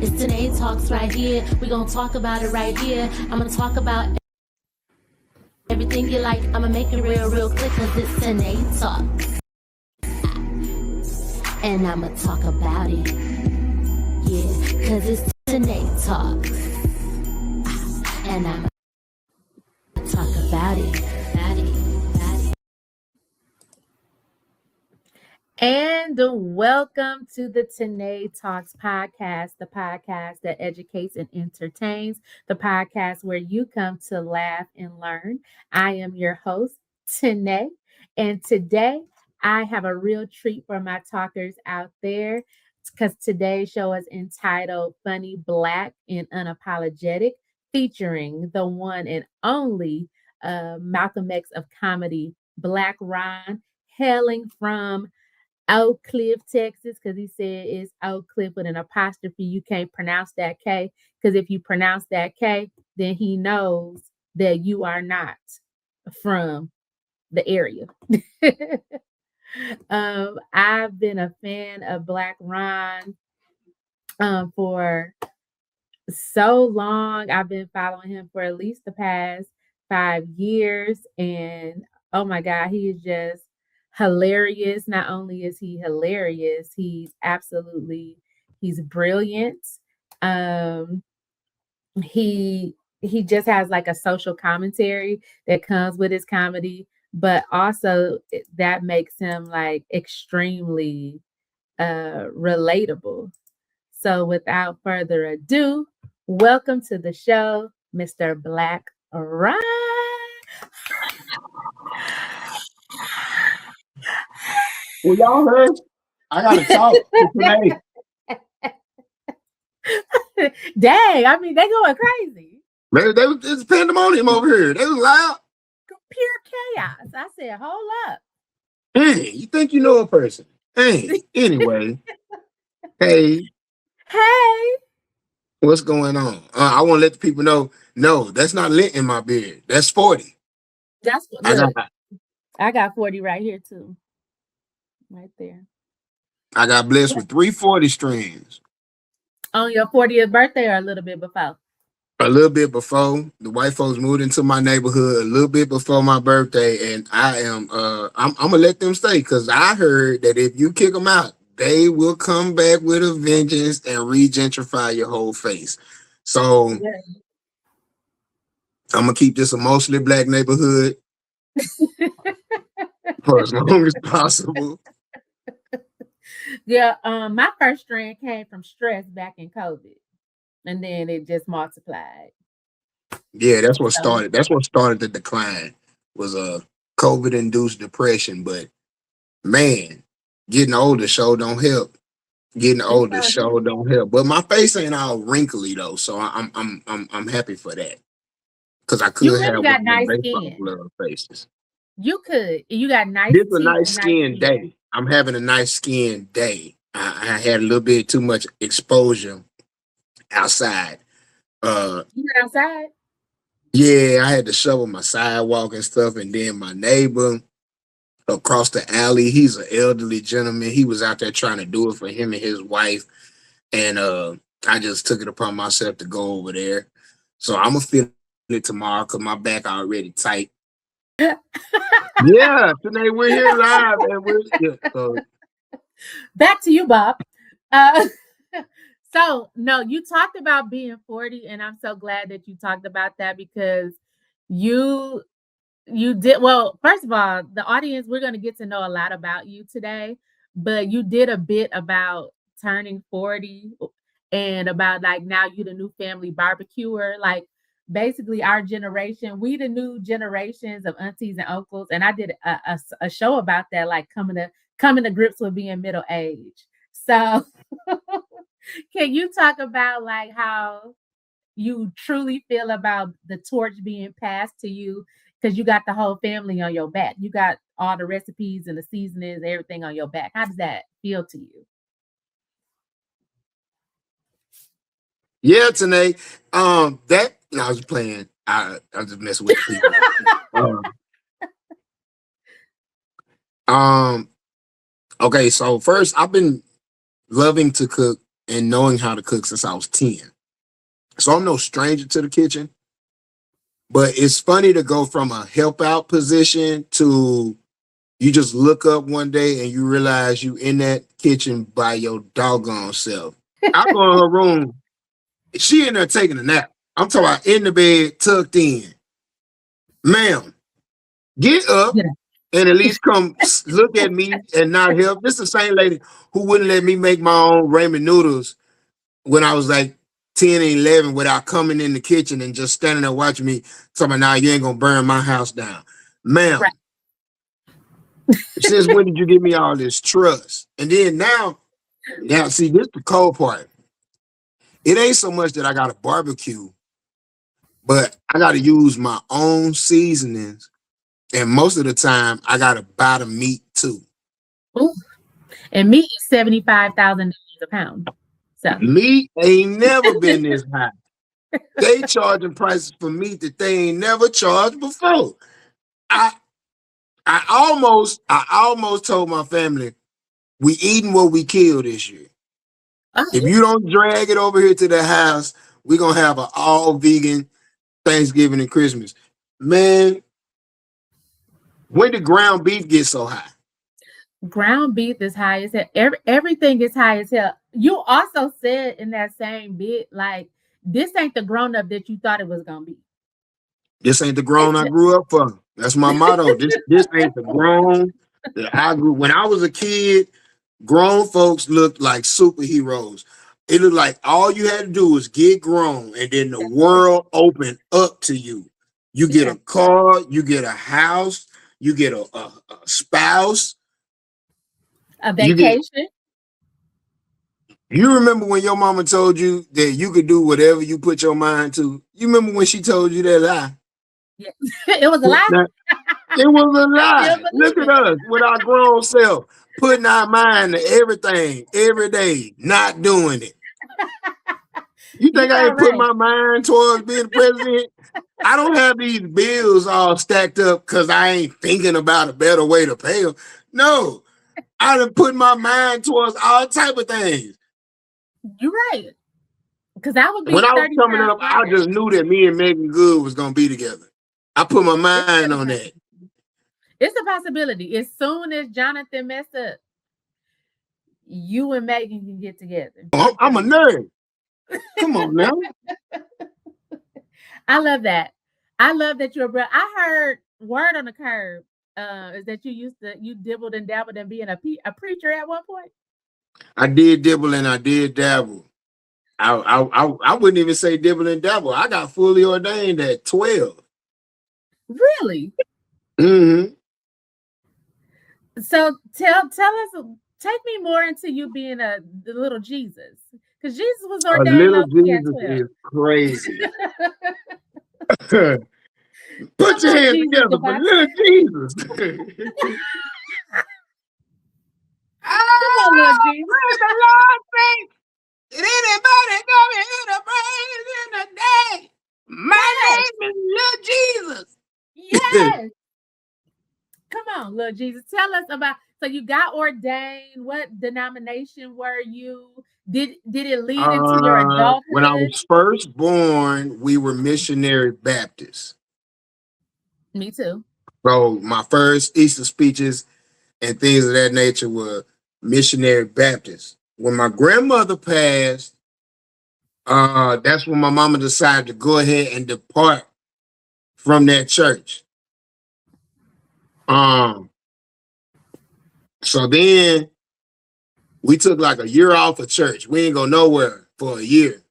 It's Tynee Talks right here. We gonna talk about it right here. I'm gonna talk about everything you like. I'ma make it real quick, cause it's Tynee Talks. And I'ma talk about it. Yeah, cause it's Tynee Talks. And I'ma talk about it. And welcome to the Tynee Talks podcast, the podcast that educates and entertains, the podcast where you come to laugh and learn. I am your host, Tynee, and today I have a real treat for my talkers out there because today's show is entitled Funny, Black, and Unapologetic, featuring the one and only Malcolm X of comedy, BlaqRon, hailing from Oak Cliff, Texas, because he said it's Oak Cliff with an apostrophe. You can't pronounce that K, because if you pronounce that K, then he knows that you are not from the area. I've been a fan of BlaqRon for so long. I've been following him for at least the past 5 years, and oh my God, he is just hilarious. Not only is he hilarious, he's brilliant. He just has like a social commentary that comes with his comedy, but also that makes him like extremely relatable. So without further ado, welcome to the show, Mr. BlaqRon. Well, y'all heard? I gotta talk today. Dang, I mean, they going crazy. It's pandemonium over here. They was loud. Pure chaos. I said, hold up. Hey, you think you know a person? Hey, anyway. Hey, what's going on? I want to let the people know. No, that's not lint in my beard. That's 40. That's what I got 40 right here too. Right there. I got blessed with 340 strands. On your 40th birthday or a little bit before? A little bit before. The white folks moved into my neighborhood a little bit before my birthday, and I'm gonna let them stay, because I heard that if you kick them out, they will come back with a vengeance and re-gentrify your whole face. So yeah. I'm gonna keep this a mostly black neighborhood for as long as possible. Yeah, my first strand came from stress back in COVID, and then it just multiplied. Yeah, that's what started. That's what started the decline, was a COVID-induced depression. But man, getting older sure don't help. But my face ain't all wrinkly though, so I'm happy for that, because I could really have got nice skin. Faces. You got nice. This is a nice skin day. I'm having a nice skin day. I had a little bit too much exposure outside. You went outside? Yeah, I had to shovel my sidewalk and stuff, and then my neighbor across the alley, he's an elderly gentleman. He was out there trying to do it for him and his wife, and I just took it upon myself to go over there. So I'm gonna feel it tomorrow because my back already tight. Yeah, today we're here live, and back to you, Bob. So no, you talked about being 40, and I'm so glad that you talked about that, because you did well. First of all, the audience, we're going to get to know a lot about you today, but you did a bit about turning 40 and about like now you the new family barbecuer. Like basically our generation, we the new generations of aunties and uncles, and I did a show about that, like coming to grips with being middle age. So can you talk about like how you truly feel about the torch being passed to you, because you got the whole family on your back? You got all the recipes and the seasonings, everything on your back. How does that feel to you? Yeah, Tynee. That I was playing. I was just messing with people. Okay, so first, I've been loving to cook and knowing how to cook since I was 10. So I'm no stranger to the kitchen. But it's funny to go from a help out position to you just look up one day and you realize you in that kitchen by your doggone self. I go in her room. She in there taking a nap. I'm talking about in the bed, tucked in. Ma'am, get up Yeah. and at least come look at me and not help. This is the same lady who wouldn't let me make my own ramen noodles when I was like 10 and 11 without coming in the kitchen and just standing there watching me. Talking, now you ain't gonna burn my house down. Ma'am, Right. since when did you give me all this trust? And then now see, this the cold part. It ain't so much that I got a barbecue, but I got to use my own seasonings. And most of the time, I got to buy the meat too. Ooh. And meat is $75,000 a pound. So meat ain't never been this high. They charging prices for meat that they ain't never charged before. I almost told my family, we eating what we killed this year. If you don't drag it over here to the house, we're going to have an all vegan Thanksgiving and Christmas. Man, when did ground beef get so high? Ground beef is high as hell. Everything is high as hell. You also said in that same bit, like, this ain't the grown up that you thought it was going to be. This ain't the grown I grew up for. That's my motto. This ain't the grown that I grew. When I was a kid, grown folks looked like superheroes. It looked like all you had to do was get grown, and then the world opened up to you. You get a car, you get a house, you get a spouse, a vacation. You remember when your mama told you that you could do whatever you put your mind to? You remember when she told you that lie? Yeah. It was a lie. It was a lie. Look at us with our grown self, putting our mind to everything every day, not doing it. You think I ain't put my mind towards being president? I don't have these bills all stacked up because I ain't thinking about a better way to pay them. No, I done put my mind towards all type of things. You're right. Because I would be when I was coming up, I just knew that me and Megan Good was gonna be together. I put my mind on that. It's a possibility. As soon as Jonathan messed up, you and Megan can get together. I'm a nerd. Come on now. I love that. I love that you're a brother. I heard word on the curb is that you dibbled and dabbled in being a preacher at one point. I did dibble and I did dabble. I wouldn't even say dibble and dabble. I got fully ordained at 12. Really? Mm-hmm. So tell us, take me more into you being the little Jesus, because Jesus was ordained. A little Jesus is crazy. Put your hands together for little Jesus. Come on, little Jesus. Praise the Lord, saints. Did anybody come here to praise in the day? My name is Little Jesus. Yes. Come on, little Jesus. Tell us about. So you got ordained. What denomination were you? Did it lead into your adulthood? When I was first born, we were missionary Baptists. Me too. So my first Easter speeches and things of that nature were missionary Baptists. When my grandmother passed, that's when my mama decided to go ahead and depart from that church. So then we took like a year off of church. We ain't go nowhere for a year.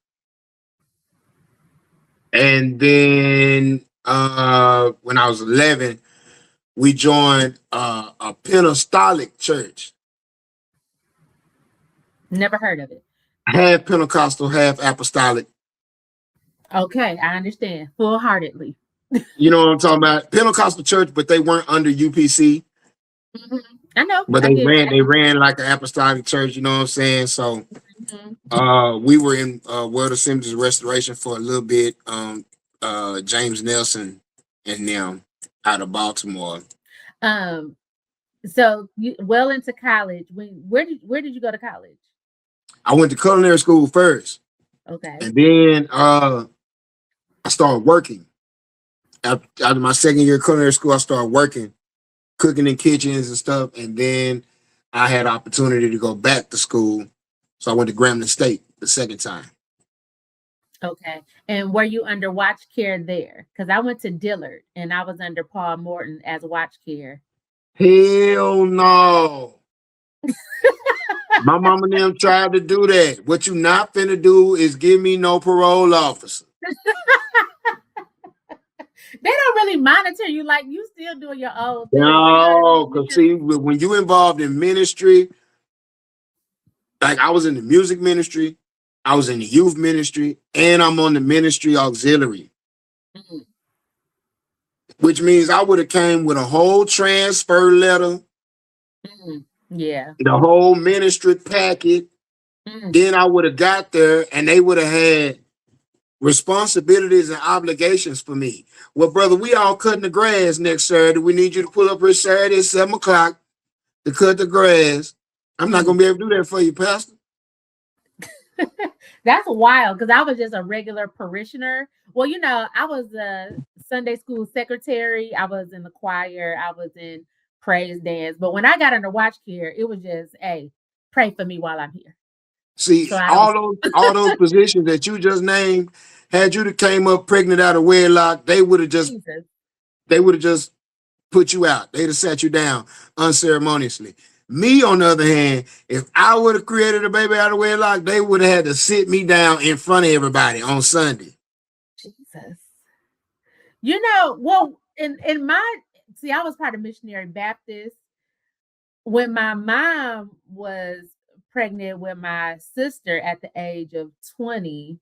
And then when I was 11, we joined a Pentecostal church. Never heard of it. Half Pentecostal, half apostolic. Okay, I understand full-heartedly. You know what I'm talking about? Pentecostal church, but they weren't under UPC. Mm-hmm. I know. But they ran like an apostolic church, you know what I'm saying? So we were in World Assemblies Restoration for a little bit. James Nelson and them out of Baltimore. So you well into college. Where did you go to college? I went to culinary school first, Okay. and then I started working. After my second year of culinary school, I started working, cooking in kitchens and stuff, and then I had opportunity to go back to school, so I went to Grambling State the second time. Okay. And were you under watch care there? Because I went to Dillard and I was under Paul Morton as watch care. Hell no. My mama and them tried to do that. What you not finna do is give me no parole officer. They don't really monitor you, like you still doing your own thing. No, because see, when you involved in ministry, like I was in the music ministry, I was in the youth ministry, and I'm on the ministry auxiliary, Mhm. which means I would have came with a whole transfer letter, Mhm. Yeah. the whole ministry packet. Mhm. Then I would have got there and they would have had responsibilities and obligations for me. Well, brother, we all cutting the grass next Saturday. We need you to pull up here Saturday at 7 o'clock to cut the grass. I'm not Mhm. gonna be able to do that for you, Pastor. That's wild because I was just a regular parishioner. Well, I was a Sunday school secretary. I was in the choir. I was in praise dance. But when I got under watch care, it was just, hey, pray for me while I'm here. See, So I don't. all those positions that you just named, had you that came up pregnant out of wedlock, they would have Jesus. just put you out. They'd have sat you down unceremoniously. Me, on the other hand, if I would have created a baby out of wedlock, they would have had to sit me down in front of everybody on Sunday. Jesus. Well, in my see, I was part of Missionary Baptist. When my mom was pregnant with my sister at the age of 20,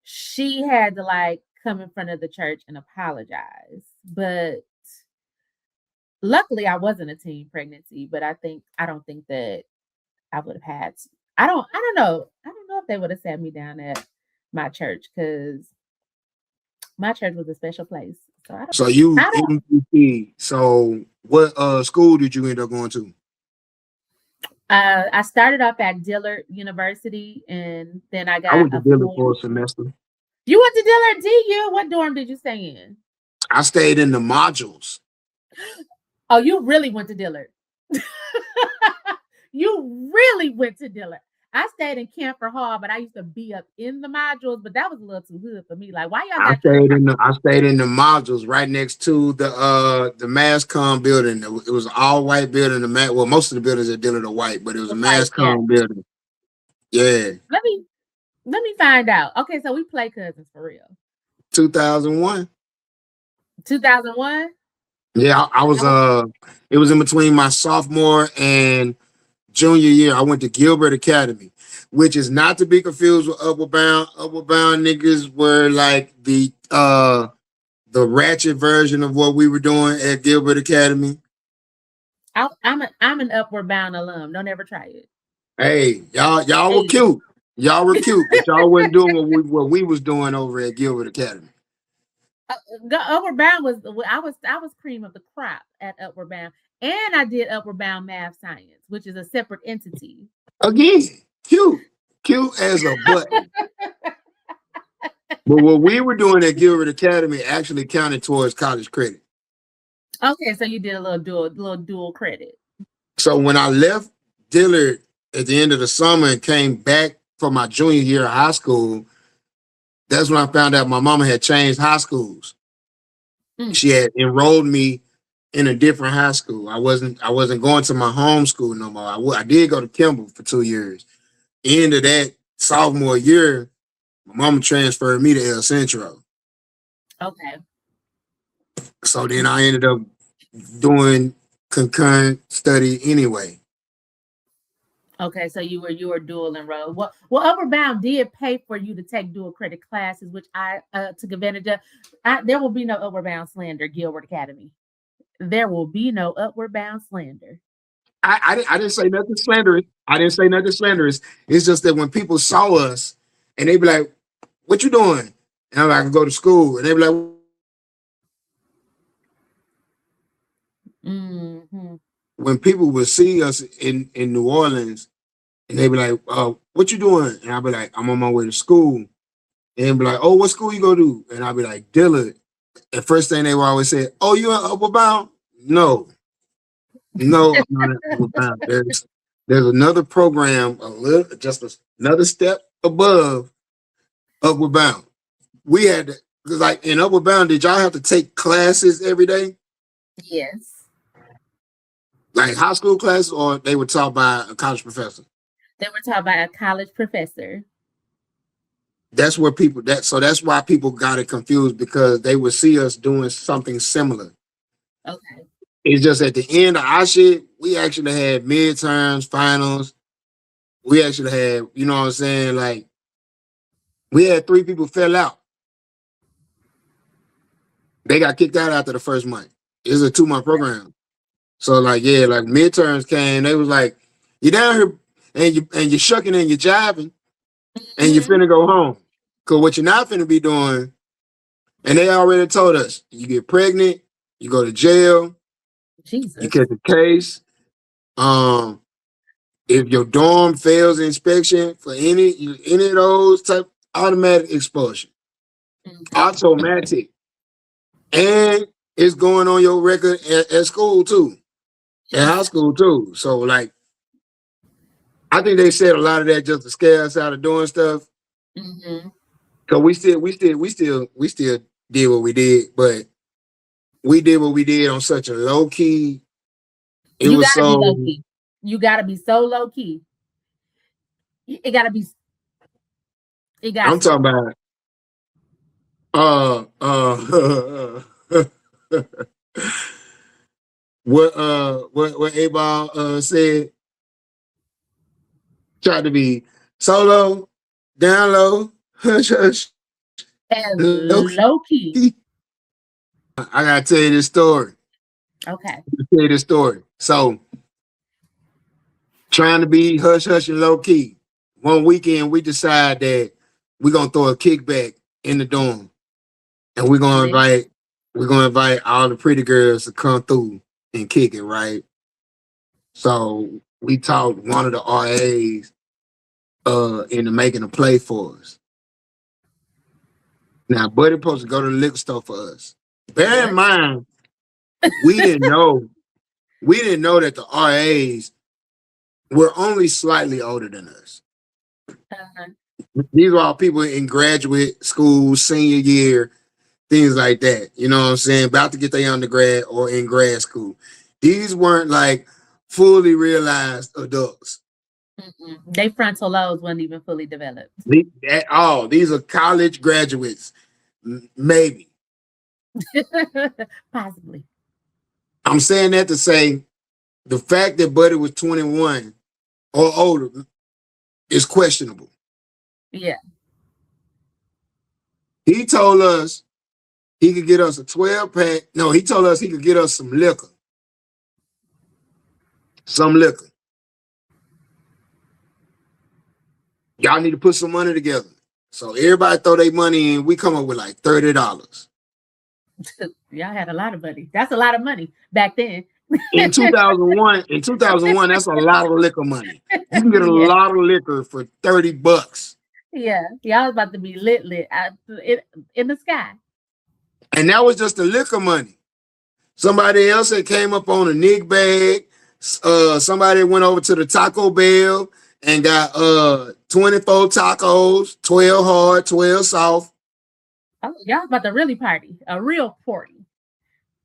she had to like come in front of the church and apologize. But luckily I wasn't a teen pregnancy, but I don't think that I would have had to. I don't know. I don't know if they would have sat me down at my church because my church was a special place. So So you I don't MPP. So what school did you end up going to? I started off at Dillard University and then I I got went to a Dillard four. for a semester. You went to Dillard, DU? What dorm did you stay in? I stayed in the modules. Oh, you really went to Dillard. You really went to Dillard. I stayed in Camper Hall, but I used to be up in the modules, but that was a little too hood for me. Like, why y'all got your I stayed in the modules right next to the MassCom building. It was an all white building. Well, most of the buildings at Dillard are white, but it was a like, yeah. MassCom building. Yeah, Let me let me find out. Okay, so we play cousins for real. 2001. 2001? Yeah, I was it was in between my sophomore and junior year. I went to Gilbert Academy, which is not to be confused with Upward Bound. Upward Bound niggas were like the ratchet version of what we were doing at Gilbert Academy. I'm an Upward Bound alum. Don't ever try it. Hey, y'all were Hey. cute. Y'all were cute, but y'all wasn't doing what we was doing over at Gilbert Academy. Upward Bound I was cream of the crop at Upward Bound, and I did Upward Bound Math Science, which is a separate entity. Again, cute as a button. But what we were doing at Gilbert Academy actually counted towards college credit. Okay, so you did a little dual credit. So when I left Dillard at the end of the summer and came back for my junior year of high school, that's when I found out my mama had changed high schools. She had enrolled me in a different high school. I wasn't going to my home school no more. I did go to Kimball for 2 years. End of that sophomore year, my mama transferred me to El Centro. Okay. So then I ended up doing concurrent study anyway. Okay, so you were dual enrolled. Well, Upward Bound did pay for you to take dual credit classes, which I took advantage of. There will be no Upward Bound slander, Gilbert Academy. There will be no Upward Bound slander. I didn't say nothing slanderous. I didn't say nothing slanderous. It's just that when people saw us and they be like, "What you doing?" And I'm like, "I go to school," and they be like, Mm-hmm. when people would see us in New Orleans, And they be like, what you doing? And I'll be like, I'm on my way to school. And they be like, oh, what school you go to? And I'll be like, Dillard. The first thing they will always say, oh, you in Upper Bound? No, no, I'm not in Upper Bound. There's another program, another step above Upward Bound. We had to, cause like in Upward Bound, did y'all have to take classes every day? Yes. Like high school classes, or they were taught by a college professor? They were taught by a college professor. That's where that's why people got it confused, because they would see us doing something similar. Okay. It's just at the end of our shit, we actually had midterms, finals. We actually had, you know what I'm saying? Like, we had 3 people fell out. They got kicked out after the first month. It's a 2-month program. So like, yeah, like midterms came, they was like, you down here and you're shucking and you're jiving and you're finna go home. Cause what you're not finna be doing, and they already told us, you get pregnant, you go to jail, Jesus. you catch a case. If your dorm fails inspection for any of those type, automatic expulsion. Okay. Automatic. And it's going on your record at school too. At high school too. So like, I think they said a lot of that just to scare us out of doing stuff. Mm-hmm. Cause we still did what we did, but we did what we did on such a low key. You gotta be low key. You gotta be so low key. It gotta be. I'm talking about. What A-Ball said. Tried to be solo, down low, hush hush, and low key. I gotta tell you this story. Okay. Tell you this story. So, trying to be hush hush and low key. One weekend, we decide that we're gonna throw a kickback in the dorm, and we're gonna invite all the pretty girls to come through and kick it, right? So we taught one of the RAs into making a play for us. Now, Buddy supposed to go to the liquor store for us. Bear in mind, we didn't know that the RAs were only slightly older than us. These were all people in graduate school, senior year, things like that. You know what I'm saying? About to get their undergrad or in grad school. These weren't like fully realized adults. Their frontal lobes weren't even fully developed. At all. These are college graduates. Maybe. Possibly. I'm saying that to say the fact that Buddy was 21 or older is questionable. Yeah. He told us he could get us a 12-pack. No, he told us he could get us some liquor. Some liquor. Y'all need to put some money together. So everybody throw their money in. We come up with like $30. Y'all had a lot of money. That's a lot of money back then. In 2001, that's a lot of liquor money. You can get a lot of liquor for $30. Yeah, y'all was about to be lit in the sky. And that was just the liquor money. Somebody else that came up on a Nick bag. Somebody went over to the Taco Bell and got 24 tacos, 12 hard, 12 soft. Oh, y'all about to really party, a real party.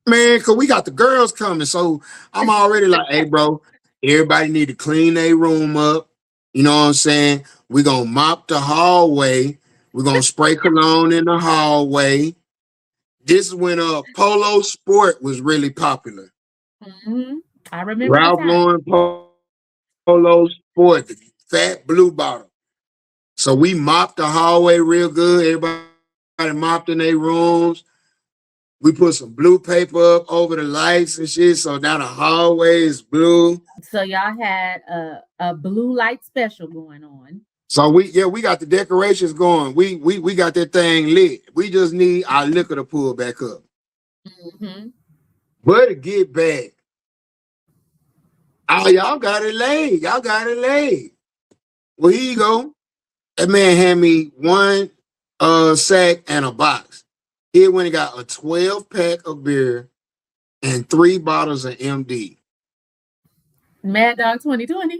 Man, because we got the girls coming. So I'm already like, hey, bro, everybody need to clean their room up. You know what I'm saying? We're going to mop the hallway. We're going to spray cologne in the hallway. This is when Polo Sport was really popular. Mm-hmm. I remember Ralph Lauren Polo Sport, the fat blue bottle. So we mopped the hallway real good. Everybody mopped in their rooms. We put some blue paper up over the lights and shit. So now the hallway is blue. So y'all had a blue light special going on. So we got the decorations going. We got that thing lit. We just need our liquor to pull back up. Mm-hmm. But to get back, oh, y'all got it laid. Y'all got it laid. Well, here you go. That man had me one sack and a box. He went and got a 12 pack of beer and 3 bottles of MD. Mad Dog 2020.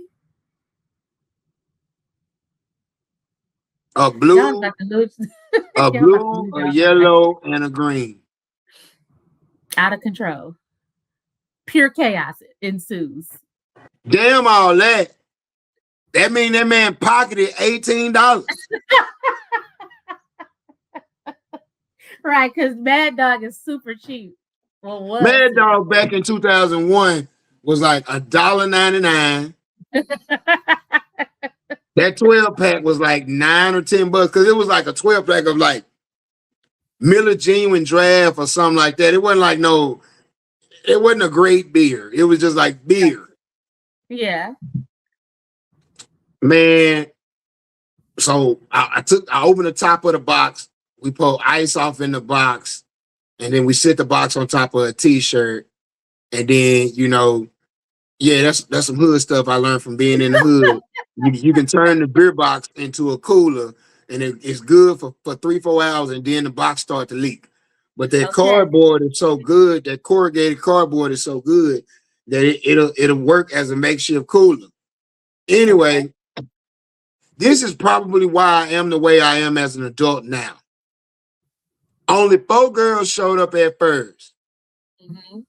A Y'all blue, about to lose. a Y'all about to blue, lose a y'all mind. yellow, and a green. Out of control. Pure chaos ensues. Damn all that. That mean that man pocketed $18. Right, because Mad Dog is super cheap. Well, was Mad super Dog back in 2001 was like $1.99. That 12 pack was like $9 or $10 because it was like a 12 pack of like Miller Genuine Draft or something like that. It wasn't like it wasn't a great beer. It was just like beer. Yeah. Man, so I opened the top of the box. We pull ice off in the box, and then we sit the box on top of a t-shirt. And then, yeah, that's some hood stuff I learned from being in the hood. You can turn the beer box into a cooler, and it's good for 3-4 hours, and then the box start to leak. But that cardboard is so good, that corrugated cardboard is so good that it'll work as a makeshift cooler. Anyway, this is probably why I am the way I am as an adult now. Only 4 girls showed up at first. Mm-hmm.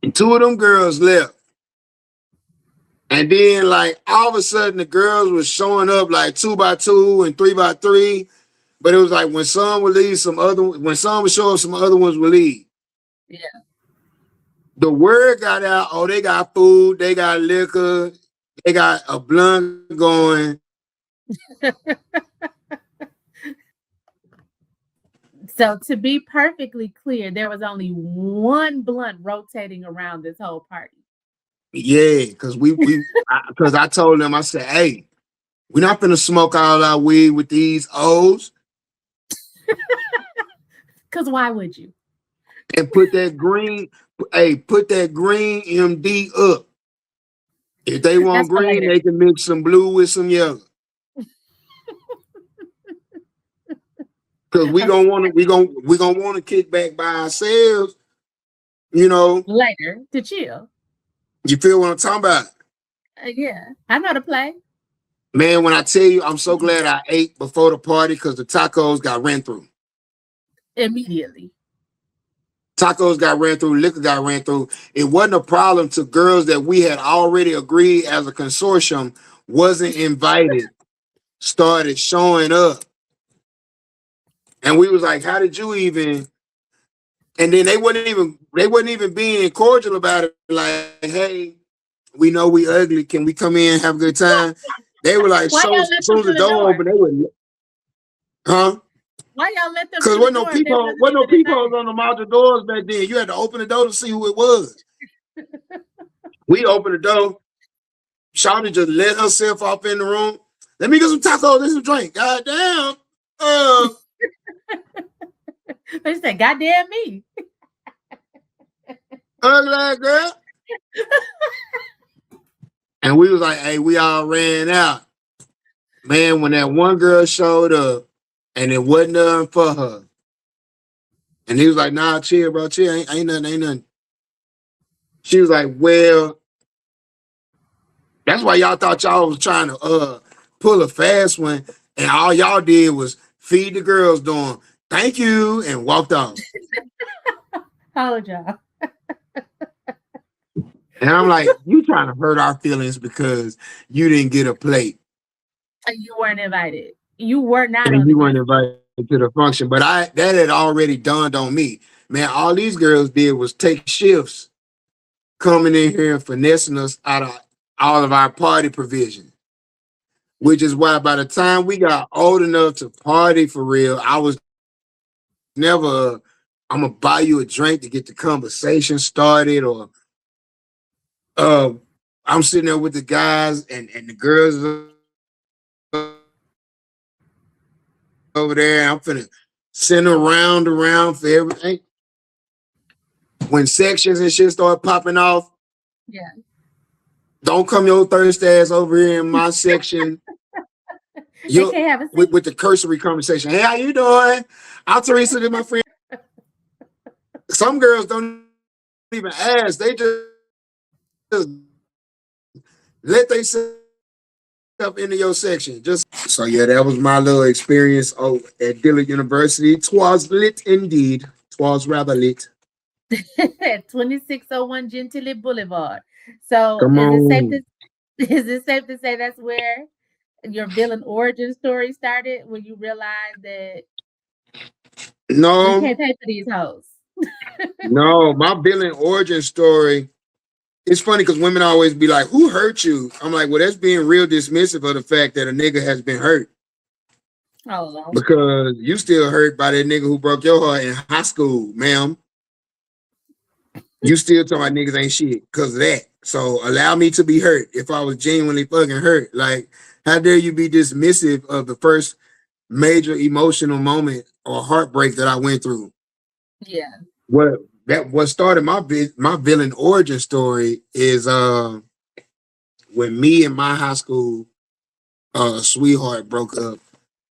And 2 of them girls left. And then, like, all of a sudden, the girls were showing up like 2 by 2 and 3 by 3. But it was like when some would leave, when some would show up, some other ones would leave. Yeah. The word got out, oh, they got food, they got liquor, they got a blunt going. So to be perfectly clear, there was only one blunt rotating around this whole party. Yeah, because because I told them, I said, hey, we're not gonna smoke all our weed with these O's. Because why would you? And put that green MD up. If they want green, they can mix some blue with some yellow. Because we gonna want to kick back by ourselves, later to chill. You feel what I'm talking about? Yeah, I know to play. Man, when I tell you, I'm so glad I ate before the party because the tacos got ran through. Immediately. Tacos got ran through, liquor got ran through. It wasn't a problem to girls that we had already agreed as a consortium wasn't invited, started showing up. And we was like, how did you even? And then they wasn't even being cordial about it. Like, hey, we know we ugly. Can we come in and have a good time? They were like, so as soon as the door opened, they were, huh? Why y'all let them? Because wasn't no people on the module doors back then. You had to open the door to see who it was. We opened the door. Shawty just let herself off in the room. Let me get some tacos and some drink. God damn. They said, goddamn me. Ugly girl. And we was like, hey, we all ran out. Man, when that one girl showed up and it wasn't nothing for her. And he was like, nah, chill, bro, chill. Ain't nothing. She was like, well, that's why y'all thought y'all was trying to pull a fast one. And all y'all did was feed the girls doing, thank you, and walked off. Holla, y'all. And I'm like, you trying to hurt our feelings because you didn't get a plate. You weren't invited. You were not. And you weren't invited to the function. But that had already dawned on me. Man, all these girls did was take shifts coming in here and finessing us out of all of our party provisions. Which is why by the time we got old enough to party for real, I was never, I'm going to buy you a drink to get the conversation started, or I'm sitting there with the guys and the girls over there. I'm finna send around for everything. When sections and shit start popping off, yeah, don't come your thirsty ass over here in my section They You can't have a with, seat. with the cursory conversation. Hey, how you doing? I'm Teresa, this my friend. Some girls don't even ask. They just let themselves into your section. Just so yeah, that was my little experience at Dillard University. Twas lit indeed. Twas rather lit. 2601 Gentilly Boulevard. So Come on. is it safe to say that's where your villain origin story started when you realized that we No, can't pay for these hoes? no, my billing origin story. It's funny because women always be like, "Who hurt you?" I'm like, "Well, that's being real dismissive of the fact that a nigga has been hurt Oh, because you still hurt by that nigga who broke your heart in high school, ma'am. You still talking about niggas ain't shit because of that. So allow me to be hurt if I was genuinely fucking hurt. Like, how dare you be dismissive of the first major emotional moment or heartbreak that I went through? yeah. What started my villain origin story is when me and my high school sweetheart broke up.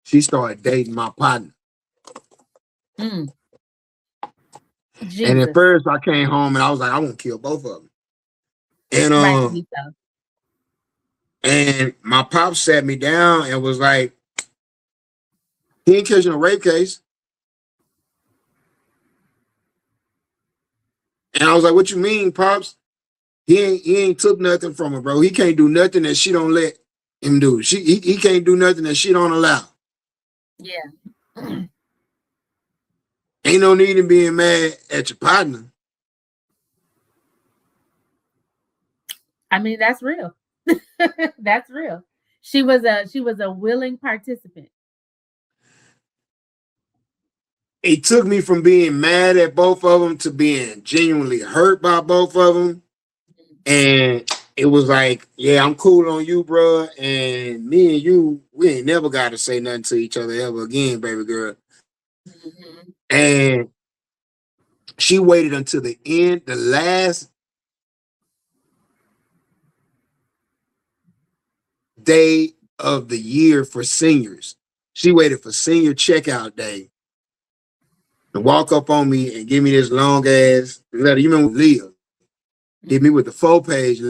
She started dating my partner. Mm, And at Jesus. first I came home and I was like, I want to kill both of them. And Rightfully so. and my pop sat me down and was like, he ain't catching a rape case. And I was like, what you mean, Pops? He ain't took nothing from her, bro. He can't do nothing that she don't let him do. He can't do nothing that she don't allow. Yeah. Ain't no need in being mad at your partner. I mean, that's real. That's real. She was a willing participant. It took me from being mad at both of them to being genuinely hurt by both of them. And it was like, yeah, I'm cool on you, bro. And me and you, we ain't never got to say nothing to each other ever again, baby girl. Mhm. And she waited until the end, the last day of the year for seniors. She waited for senior checkout day to walk up on me and give me this long ass letter. You remember Leah? Hit me with the 4-page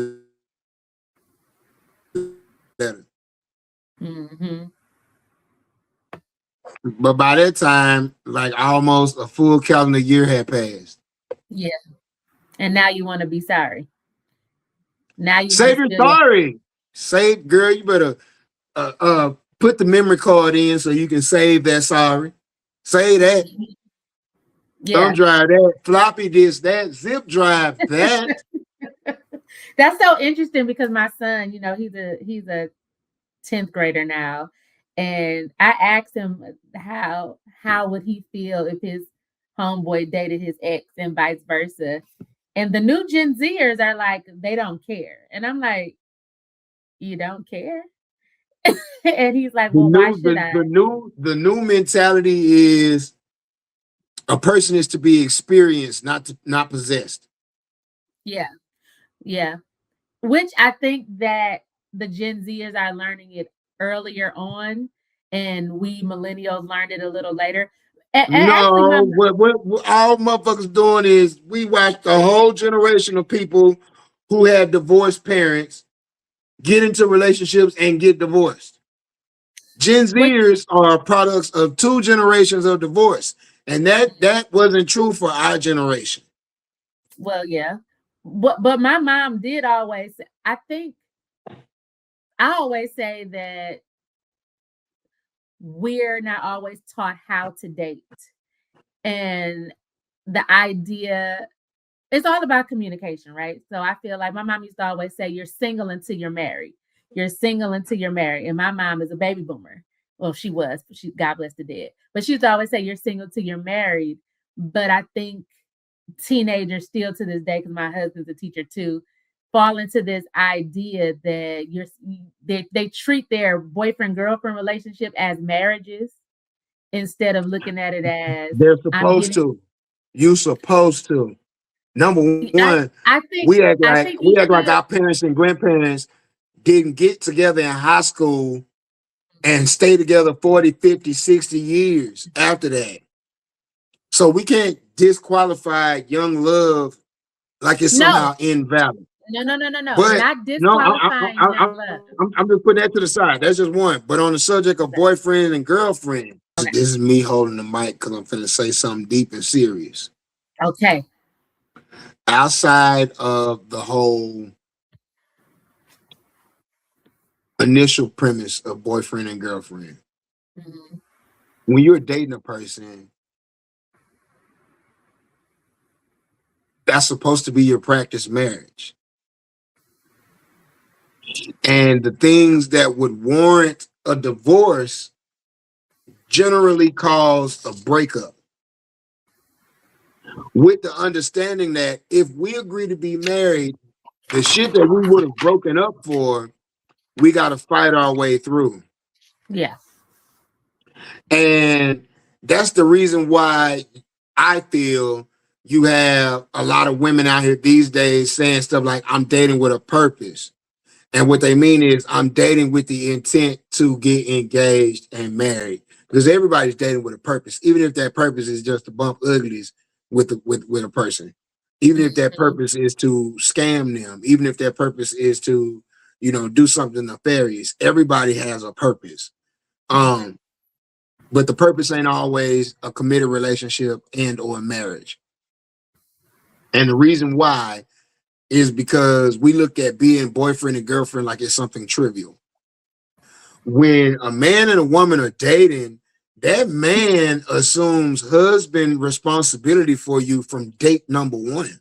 letter. Mhm. But by that time, like almost a full calendar year had passed. Yeah. And now you want to be sorry. Now you want to Save your spill your sorry. Save, girl, you better put the memory card in so you can save that sorry. Save that. Thumb yeah. drive that. Floppy this, that. Zip drive that. That's so interesting because my son, he's a 10th grader now. And I asked him how would he feel if his homeboy dated his ex and vice versa. And the new Gen Zers are like, they don't care. And I'm like, you don't care? And he's like, The well, why new should the, I? the new mentality is a person is to be experienced, not possessed. Yeah, yeah. Which I think that the Gen Zers are learning it earlier on, and we millennials learned it a little later. And actually, No, what all motherfuckers doing is we watched a whole generation of people who had divorced parents get into relationships and get divorced. Gen which Zers are products of 2 generations of divorce, and that wasn't true for our generation. well, yeah. But my mom did always. I think I always say that we're not always taught how to date, and the idea it's all about communication, right? So I feel like my mom used to always say, "You're single until you're married. You're single until you're married." And my mom is a baby boomer. Well, she was. She God bless the dead. But she used to always say, "You're single till you're married." But I think teenagers still to this day, because my husband's a teacher too, fall into this idea that they treat their boyfriend girlfriend relationship as marriages instead of looking at it as They're I'm supposed getting. to. You supposed to. Number I one, I think we act I like think we even act like the our parents and grandparents didn't get together in high school and stay together 40, 50, 60 years after that. So we can't disqualify young love like it's No, somehow invalid. no. But Not no, disqualifying young love. I'm just putting that to the side. That's just one. But on the subject of boyfriend and girlfriend, Okay. this is me holding the mic because I'm finna say something deep and serious. Okay. Outside of the whole initial premise of boyfriend and girlfriend, Mm-hmm. when you're dating a person, that's supposed to be your practice marriage. And the things that would warrant a divorce generally cause a breakup, with the understanding that if we agree to be married, the shit that we would have broken up for, we got to fight our way through. Yeah. And that's the reason why I feel you have a lot of women out here these days saying stuff like, I'm dating with a purpose. And what they mean is, I'm dating with the intent to get engaged and married. Because everybody's dating with a purpose, even if that purpose is just to bump uglies with a person, even if that Mm-hmm. purpose is to scam them, even if that purpose is to, do something nefarious. Everybody has a purpose. Yeah. But the purpose ain't always a committed relationship and or a marriage. And the reason why is because we look at being boyfriend and girlfriend like it's something trivial. When a man and a woman are dating, that man assumes husband responsibility for you from date number one.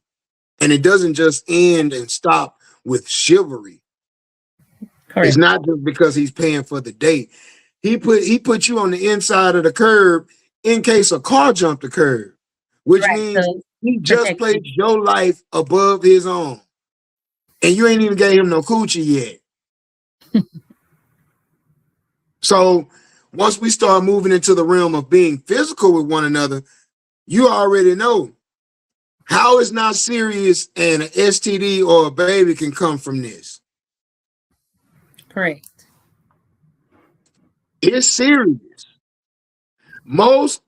And it doesn't just end and stop with chivalry. It's Correct. not just because he's paying for the date. He put you on the inside of the curb in case a car jumped the curb, which Right. means So he just protect placed you. your life above his own. And you ain't even gave him no coochie yet. So once we start moving into the realm of being physical with one another, you already know how it's not serious and an STD or a baby can come from this. Correct. It's serious. Most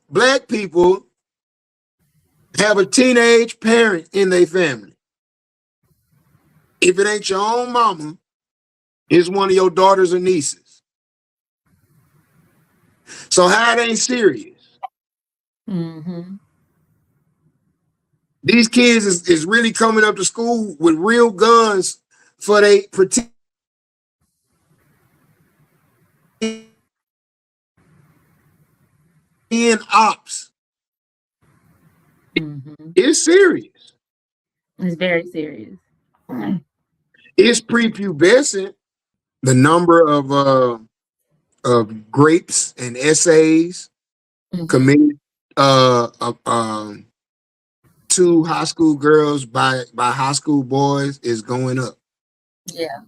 black people have a teenage parent in their family. If it ain't your own mama, it's one of your daughters or nieces. So how it ain't serious? Mm-hmm. These kids is really coming up to school with real guns for they pretend ops. Mm-hmm. It's serious. It's very serious. It's prepubescent. The number of grapes and essays Mm-hmm. committed to high school girls by high school boys is going up. Yeah.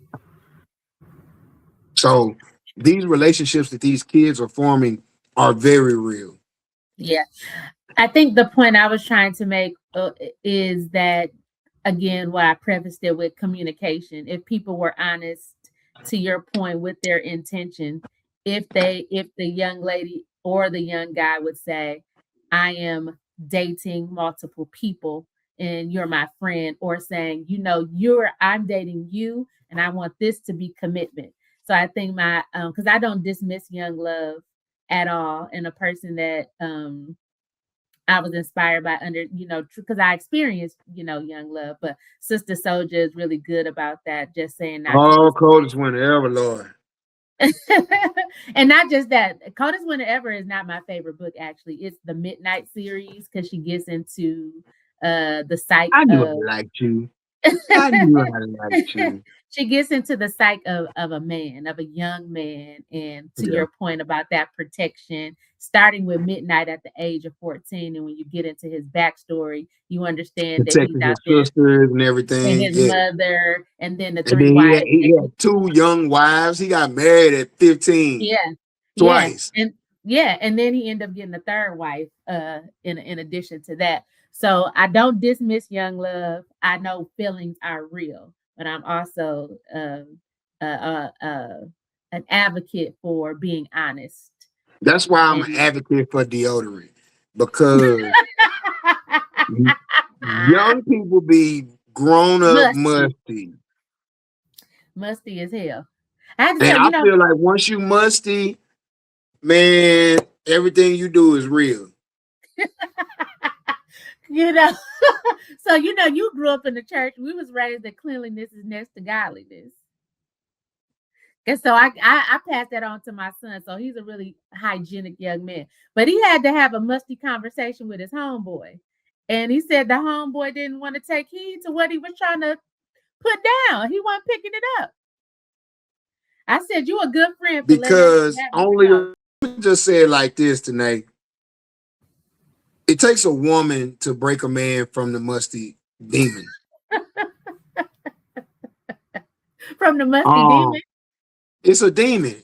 So these relationships that these kids are forming are very real. Yeah. I think the point I was trying to make is that, again, what I prefaced it with, communication. If people were honest, to your point, with their intention, if the young lady or the young guy would say, I am dating multiple people and you're my friend, or saying, I'm dating you and I want this to be commitment. So I think my because I don't dismiss young love at all, and a person that I was inspired by, because I experienced, young love, but Sister Soldier is really good about that, just saying not to Oh, dismiss. coldest winter ever, Lord. And not just that, Coldest Winter Ever is not my favorite book, actually. It's the Midnight series, because she gets into the psyche I knew I of liked you. I knew I liked you. she gets into the psyche of a man, of a young man. And to Yeah. your point about that protection, starting with Midnight at the age of 14. And when you get into his backstory, you understand that he's Protecting out his there, sisters and and everything. his Yeah. mother, and then the And three then wives he that had two young wives. He got married at 15 yeah, yeah. twice. And then he ended up getting a third wife, in addition to that. So I don't dismiss young love. I know feelings are real, but I'm also an advocate for being honest. That's why I'm an And advocate for deodorant, because young people be grown up musty, musty. musty as hell. I have to And tell I you know, feel like once you musty, man, everything you do is real. you know. So you grew up in the church. We was raised that cleanliness is next to godliness. And so I passed that on to my son. So he's a really hygienic young man. But he had to have a musty conversation with his homeboy. And he said the homeboy didn't want to take heed to what he was trying to put down. He wasn't picking it up. I said, you a good friend for letting that Because happen, you only, know. just say it like this tonight. It takes a woman to break a man from the musty demon. From the musty Um, demon. it's a demon.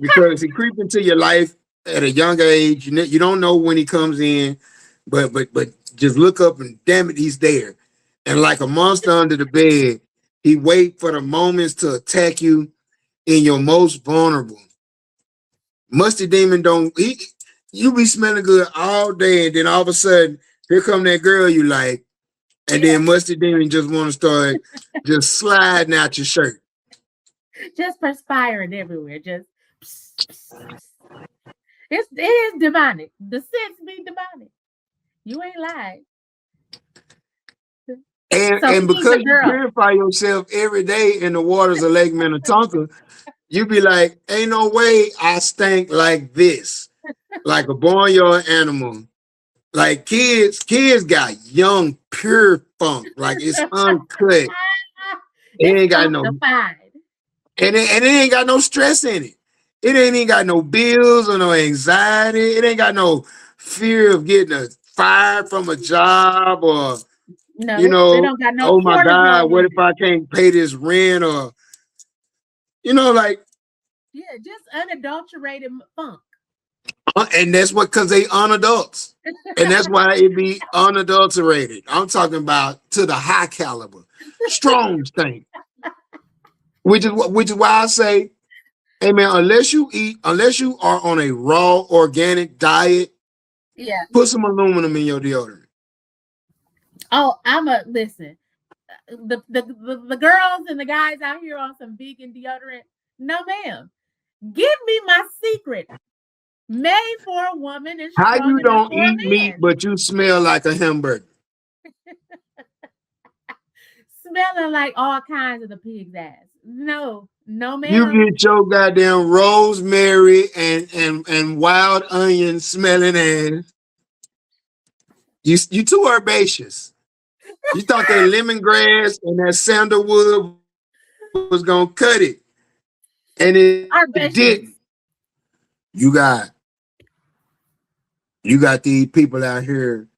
Because he creeps into your life at a young age. You don't know when he comes in, but just look up and damn it, he's there. And like a monster under the bed, he wait for the moments to attack you in your most vulnerable. Musty demon don't he you be smelling good all day, and then all of a sudden here come that girl you like, and Yeah. then musty demon just want to start just sliding out your shirt. Just perspiring everywhere. Just it is demonic. The sense be demonic. You ain't lied. So And he needs because a you girl. purify yourself every day in the waters of Lake Minnetonka, you be like, ain't no way I stink like this, like a barnyard animal. Like kids got young, pure funk. Like it's uncut. It It's ain't got no, sanctified. and it ain't got no stress in it. It ain't even got no bills or no anxiety. It ain't got no fear of getting fired from a job, or No, they don't got no oh my God, cortisol what in if it. I can't pay this rent? Or like, Yeah, just unadulterated funk. and that's what, because they unadults, and that's why it be unadulterated. I'm talking about to the high caliber, strong thing, which is why I say, hey man, unless you are on a raw organic diet, Yeah. put some aluminum in your deodorant. Oh, listen. The girls and the guys out here on some vegan deodorant. No, ma'am. Give me my secret. Made for a woman and How strong you enough don't for a eat meat, man. but you smell like a hamburger? Smelling like all kinds of the pig's ass. No, no, You ma'am. get your goddamn rosemary and wild onion smelling ass. You too herbaceous. You thought that lemongrass and that sandalwood was gonna cut it, and it Herbaceous. didn't. You got these people out here.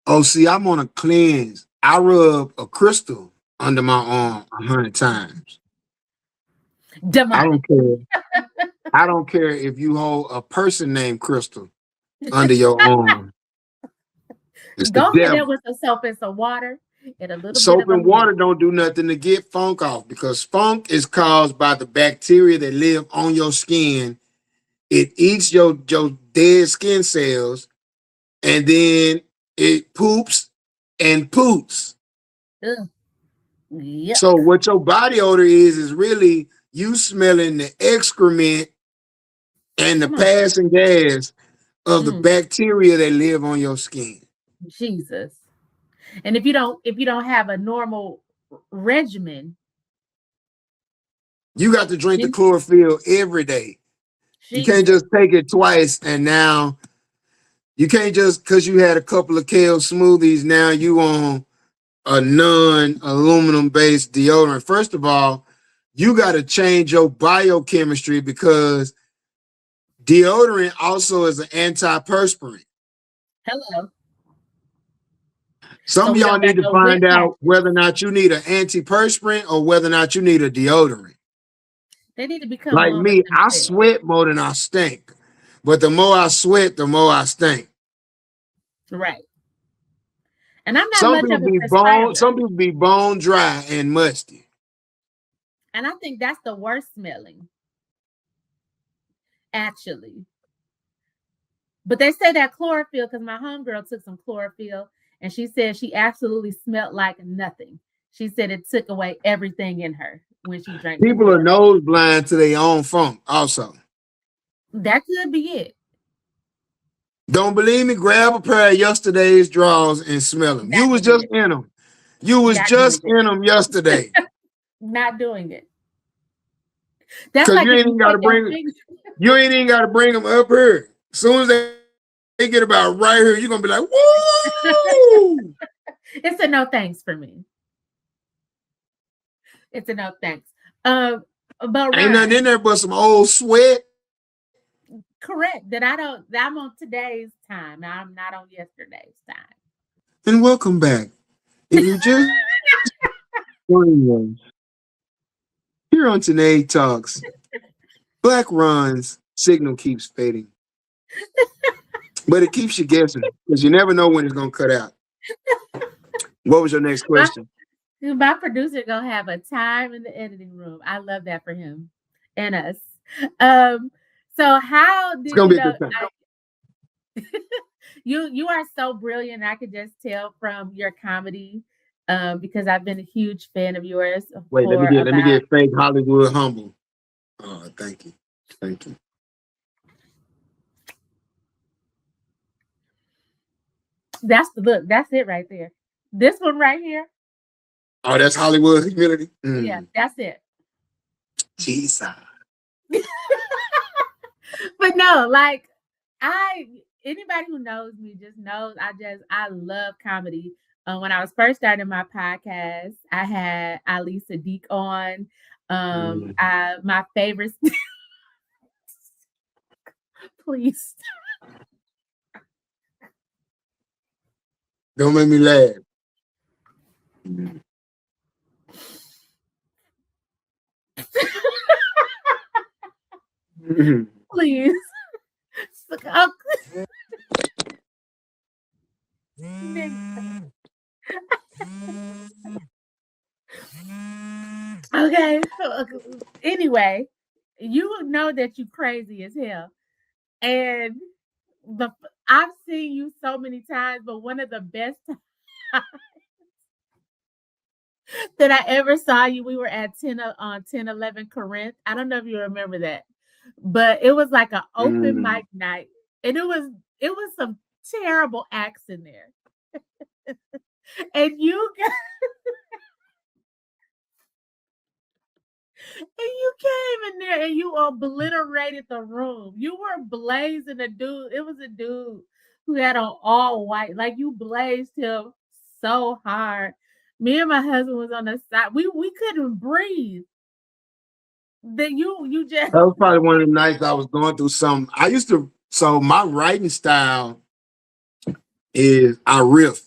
Oh, see, I'm on a cleanse. I rub a crystal under my arm 100 times. I Demonic. don't care. I don't care if you hold a person named Crystal under your arm. It's the Go hit devil. that with some soap and some water and a little bit Soap of and aluminum. water don't do nothing to get funk off, because funk is caused by the bacteria that live on your skin. It eats your dead skin cells, and then it poops and poots. Ugh. Yuck. So what your body odor is really you smelling the excrement and the Come on. passing gas of the Mm, bacteria that live on your skin. Jesus. And if you don't have a normal regimen, You got to drink the then chlorophyll every day. You can't Jesus. just take it twice, and now you can't just, because you had a couple of kale smoothies, now you on a non-aluminum based deodorant. First of all, you got to change your biochemistry, because deodorant also is an antiperspirant. Hello. Some So of we y'all don't got need to no whip find out patches. whether or not you need an antiperspirant or whether or not you need a deodorant. They need to become Like one with me, I themselves. sweat more than I stink. But the more I sweat, the more I stink. Right. And I'm not much of a Some perspirer. people be bone dry and musty. And I think that's the worst smelling. actually. But they say that chlorophyll, because my homegirl took some chlorophyll and she said she absolutely smelled like nothing. She said it took away everything in her when she drank the People are chlorophyll. nose blind to their own funk also. That could be it. Don't believe me? Grab a pair of yesterday's drawers and smell them. You Not was doing just it. in them. You was Not doing just it. in them yesterday. Not doing it. That's Cause like you if ain't you even got to take your bring finger. you ain't even got to bring them up here. As soon as they get about right here, you're gonna be like, woo! It's a no thanks for me. It's a no thanks. But Ain't nothing Ron, in there but some old sweat. correct that I don't. I'm on today's time. I'm not on yesterday's time. And welcome back. If you just joined us here on Tynee Talks, BlaqRon's signal keeps fading, but it keeps you guessing because you never know when it's gonna cut out. What was your next My, question? my producer gonna have a time in the editing room. I love that for him and us. Um, so how It's did gonna you be a know? good time. You are so brilliant. I could just tell from your comedy, because I've been a huge fan of yours Wait, for let me about. get fake Hollywood humble. Oh, thank you. Thank you. That's the look. That's it right there. This one right here. Oh, that's Hollywood humility. Yeah, that's it. Jesus. But no, like I anybody who knows me just knows I love comedy. When I was first starting my podcast, I had Ali Sadiq on. My favorite. Please. Don't make me laugh. Please. Oh, okay. Anyway, you know that you crazy as hell. And the I've seen you so many times, but one of the best that I ever saw you, we were at 1011 Corinth. I don't know if you remember that, but it was like an open mic night, and it was some terrible acts in there, and you came in there and you obliterated the room. You were blazing a dude. It was a dude who had on all white, like you blazed him so hard. Me and my husband was on the side. We couldn't breathe. That you just That was probably one of the nights I was going through something. So my writing style is I riff,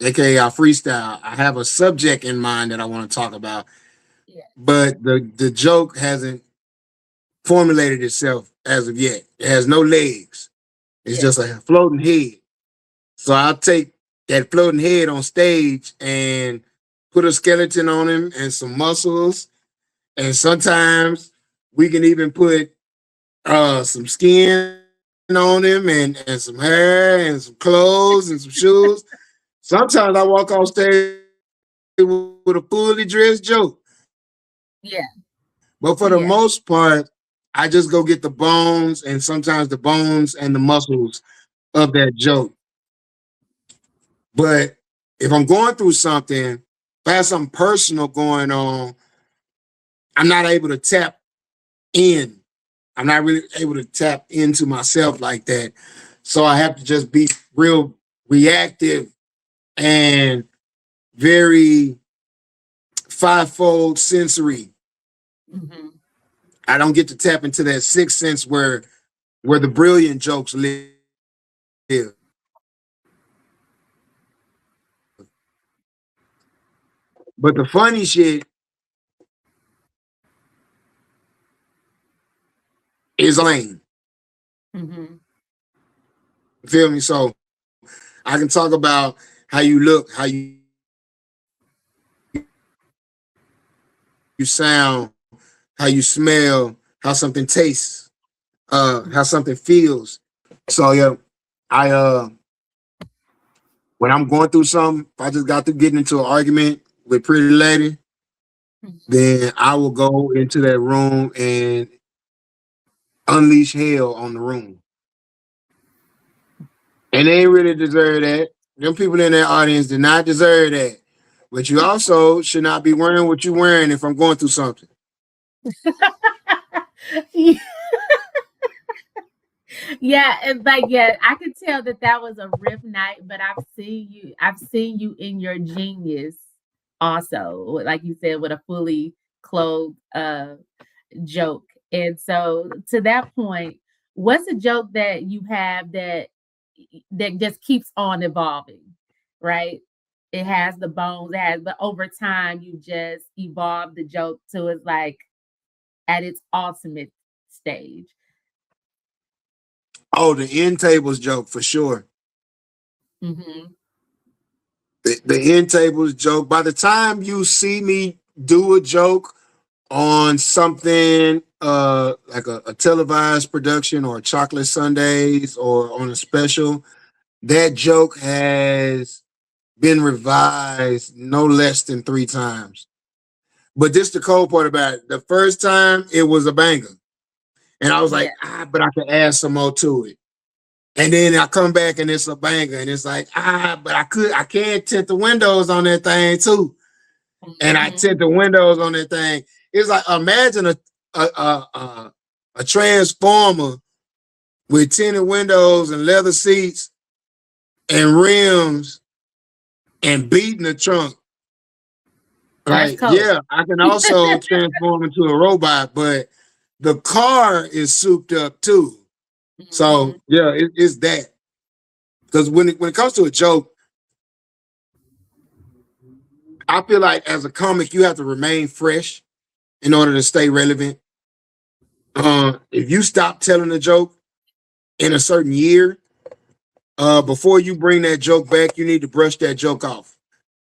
aka I freestyle. I have a subject in mind that I want to talk about, yeah, but the joke hasn't formulated itself as of yet. It has no legs. It's yeah, just a floating head. So I'll take that floating head on stage and put a skeleton on him and some muscles. And sometimes we can even put some skin on him and some hair and some clothes and some shoes. Sometimes I walk off stage with a fully dressed joke. yeah, But for the yeah, most part, I just go get the bones and sometimes the bones and the muscles of that joke. But if I'm going through something, if I have something personal going on, I'm not able to tap in. I'm not really able to tap into myself like that. So I have to just be real reactive and very fivefold sensory. hmm, I don't get to tap into that sixth sense where the brilliant jokes live. But the funny shit is lame. hmm, You feel me? So I can talk about how you look, how you sound, how you smell, how something tastes. how something feels. So yeah, I when I'm going through something, if I just got through getting into an argument with pretty lady, then I will go into that room and unleash hell on the room. And they ain't really deserve that. Them people in that audience did not deserve that. But you also should not be wearing what you're wearing if I'm going through something. Yeah, and like yeah, I could tell that that was a riff night, but I've seen you in your genius also, like you said, with a fully clothed joke. And so to that point, what's a joke that you have that just keeps on evolving, right? It has the bones, but over time you just evolve the joke to it's like at its ultimate stage. Oh, the end tables joke for sure. Mm-hmm. The end tables joke. By the time you see me do a joke on something like a televised production or chocolate sundaes or on a special, that joke has been revised no less than 3 times. But this the cold part about it. The first time it was a banger. And I was like, Yeah. but I can add some more to it. And then I come back and it's a banger. And it's like, but I can't tint the windows on that thing too. And I tint the windows on that thing. It's like, imagine a transformer with tinted windows and leather seats and rims and beating the trunk. That's Like, cold. yeah, I can also transform into a robot, but the car is souped up too. So yeah, it's that. Because when it comes to a joke, I feel like as a comic, you have to remain fresh in order to stay relevant. If you stop telling a joke in a certain year, before you bring that joke back, you need to brush that joke off.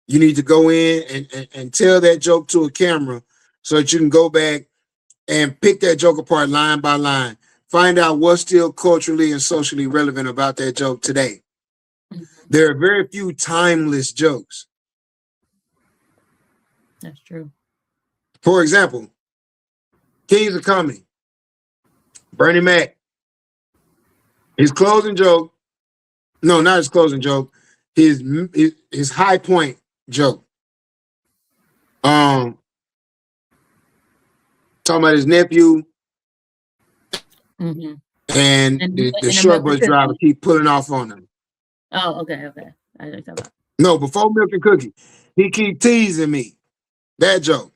You need to go in and tell that joke to a camera so that you can go back and pick that joke apart line by line. Find out what's still culturally and socially relevant about that joke today. There are very few timeless jokes. That's true. For example, Kings of Comedy, Bernie Mac, his closing joke, no, not his closing joke, his high point joke. Talking about his nephew and the short bus driver keep pulling off on him. Oh, okay. I know what you're talking about. No, before Milk and Cookie, he keep teasing me. That joke.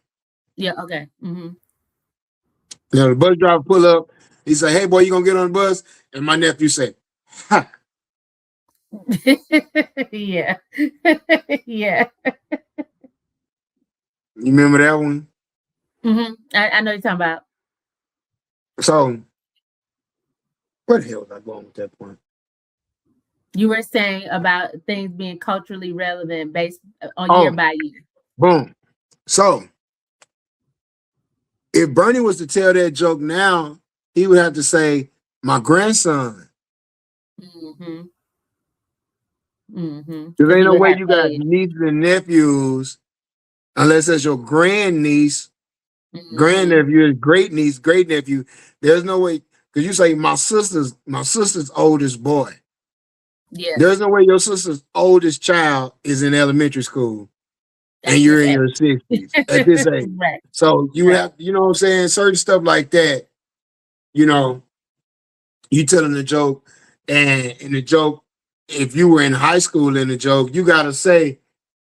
Yeah, okay. You know, the bus driver pull up. He say, "Hey, boy, you gonna get on the bus?" And my nephew say, "Ha." Yeah. Yeah. You remember that one? I know what you're talking about. So, where the hell was I going with that point? You were saying about things being culturally relevant based on year by year. Boom. So, if Bernie was to tell that joke now, he would have to say, "My grandson." There ain't no way you got nieces and nephews unless that's your grandniece, grandnephew, great niece, great nephew. There's no way, because you say my sister's oldest boy. Yeah. There's no way your sister's oldest child is in elementary school and you're in your 60s at this age. Right. So you have, you know what I'm saying, certain stuff like that, you know, you telling a joke, and in the joke, if you were in high school in the joke, you got to say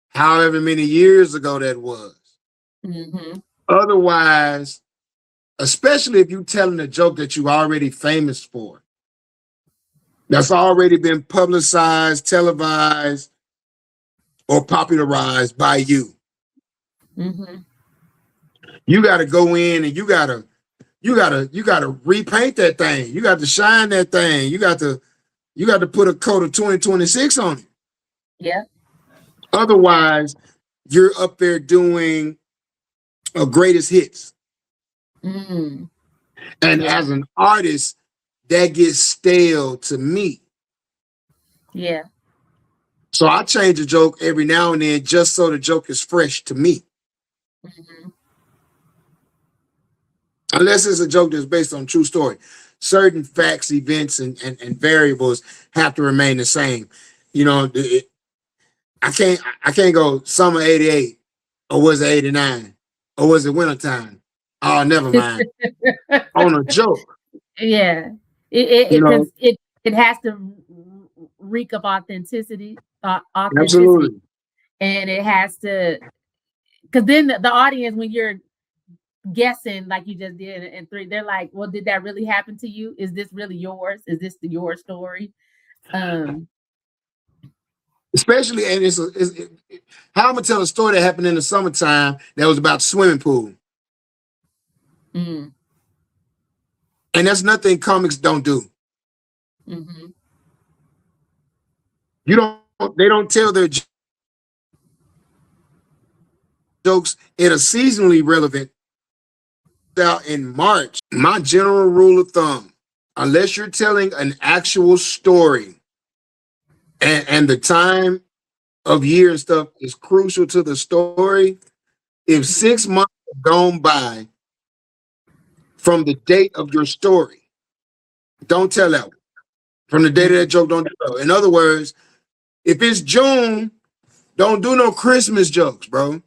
however many years ago that was. Otherwise, especially if you're telling a joke that you're already famous for, that's already been publicized, televised, or popularized by you. You got to go in and you got to repaint that thing. You got to shine that thing. You got to put a coat of 2026 on it. Yeah. Otherwise, you're up there doing a greatest hits. And as an artist, that gets stale to me. Yeah. So I change a joke every now and then just so the joke is fresh to me. Mm-hmm. Unless it's a joke that's based on true story. Certain facts, events, and variables have to remain the same. You know, I can't go summer 88, or was it 89, or was it wintertime? Oh, never mind. On a joke. Yeah. You know, It has to reek of authenticity, absolutely. and it has to, because then the audience, when you're guessing like you just did in three, they're like, well, did that really happen to you? Is this really yours? Is this your story? Especially, and how I'm gonna tell a story that happened in the summertime that was about the swimming pool. Mm, And that's nothing comics don't do. mm-hmm. They don't tell their jokes in a seasonally relevant out in March. My general rule of thumb, unless you're telling an actual story and the time of year and stuff is crucial to the story, if 6 months have gone by from the date of your story, don't tell that one. From the date of that joke, don't tell it. In other words, if it's June, don't do no Christmas jokes, bro.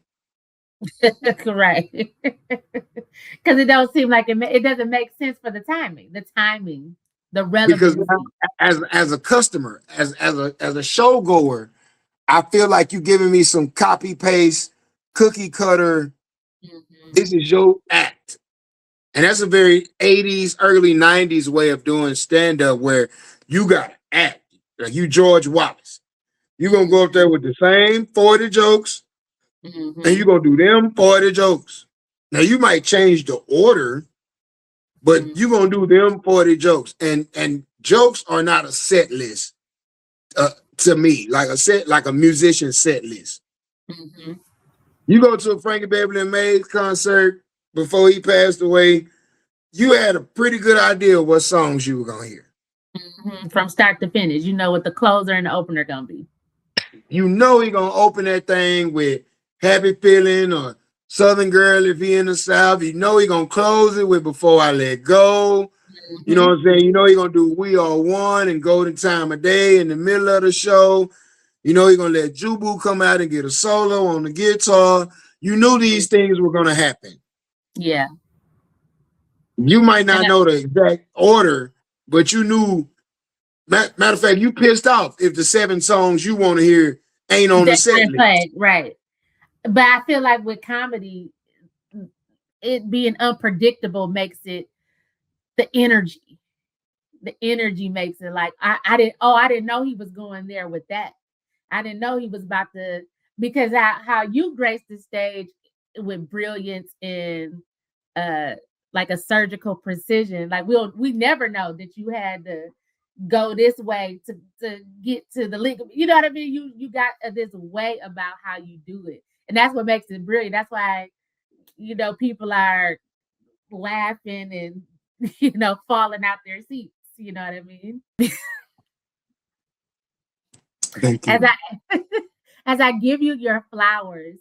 Right. Because it don't seem like it doesn't make sense for the timing, the Because relevancy. as a customer, as a show goer, I feel like you giving me some copy paste, cookie cutter. Mm-hmm. This is your act. And that's a very 80s, early 90s way of doing stand-up where you got to act. Like you George Wallace. You're going to go up there with the same 40 jokes, Mm-hmm. and you're going to do them 40 jokes. Now, you might change the order, but Mm-hmm. you're going to do them 40 jokes. And jokes are not a set list to me, like a musician set list. Mm-hmm. You go to a Frankie Beverly and Mays concert before he passed away, you had a pretty good idea of what songs you were going to hear. Mm-hmm. From start to finish, you know what the closer and the opener gonna be. You know he gonna open that thing with Happy Feeling or Southern Girl if he in the South. You know he gonna close it with Before I Let Go. Mm-hmm. You know what I'm saying? You know he gonna do We Are One and Golden Time of Day in the middle of the show. You know he gonna let Jubu come out and get a solo on the guitar. You knew these things were gonna happen. Yeah. You might not know the exact order, but you knew. Matter of fact, you pissed off if the 7 songs you want to hear ain't on the set list. Right. But I feel like with comedy, it being unpredictable makes it the energy. The energy makes it like I didn't know he was going there with that. I didn't know he was about to, because how you graced the stage with brilliance and like a surgical precision. Like we never know that you had to go this way to get to the legal. You know what I mean? You got this way about how you do it, and that's what makes it brilliant. That's why people are laughing and falling out their seats. You know what I mean? Thank you. As I give you your flowers,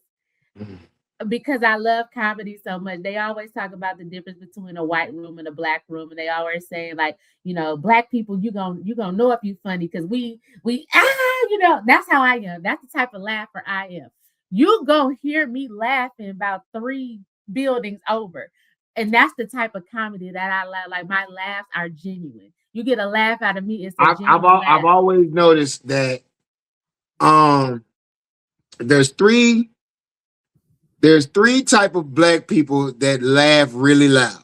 because I love comedy so much. They always talk about the difference between a white room and a black room, and they always saying like, black people, you gonna know if you funny because we that's how I am. That's the type of laugher I am. You gonna hear me laughing about 3 buildings over, and that's the type of comedy that I love. Like my laughs are genuine. You get a laugh out of me, it's a genuine laugh. I've always noticed that there's three type of black people that laugh really loud.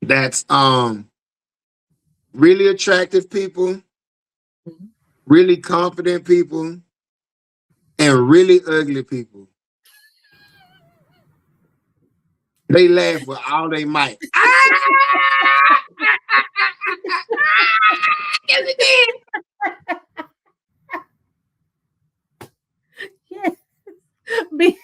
That's really attractive people, really confident people, and really ugly people. They laugh with all they might. Yes, it did. Yes. Because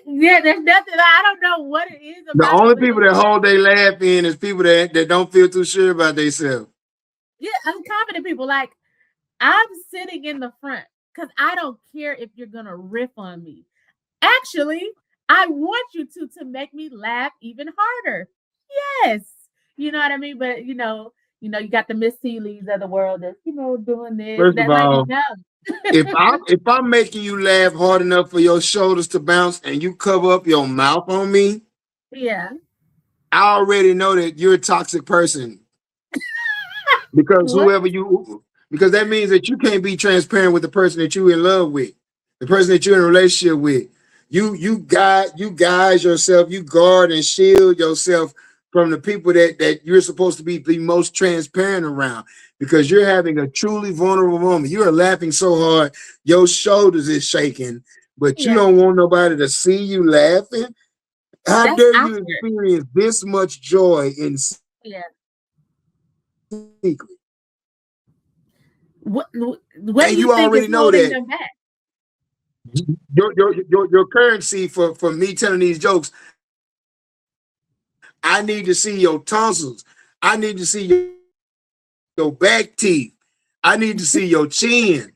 yeah, there's nothing. I don't know what it is The about it, only but people it's that just, hold their laugh in is people that don't feel too sure about themselves. yeah, unconfident people. Like, I'm sitting in the front because I don't care if you're gonna riff on me. Actually, I want you to make me laugh even harder. Yes. You know what I mean? But you got the Miss Seeleys of the world that's, doing this, First of that, like, all, no. if I'm making you laugh hard enough for your shoulders to bounce and you cover up your mouth on me, Yeah. I already know that you're a toxic person because What? because that means that you can't be transparent with the person that you're in love with, the person that you're in a relationship with. You guys yourself, you guard and shield yourself from the people that you're supposed to be the most transparent around because you're having a truly vulnerable moment. You are laughing so hard, your shoulders is shaking, but you Yeah. don't want nobody to see you laughing. How That's dare you awkward. experience this much joy in Yeah. secret? What do And you you think is already know holding that them back? your currency for me telling these jokes, I need to see your tonsils. I need to see your back teeth. I need to see your chin.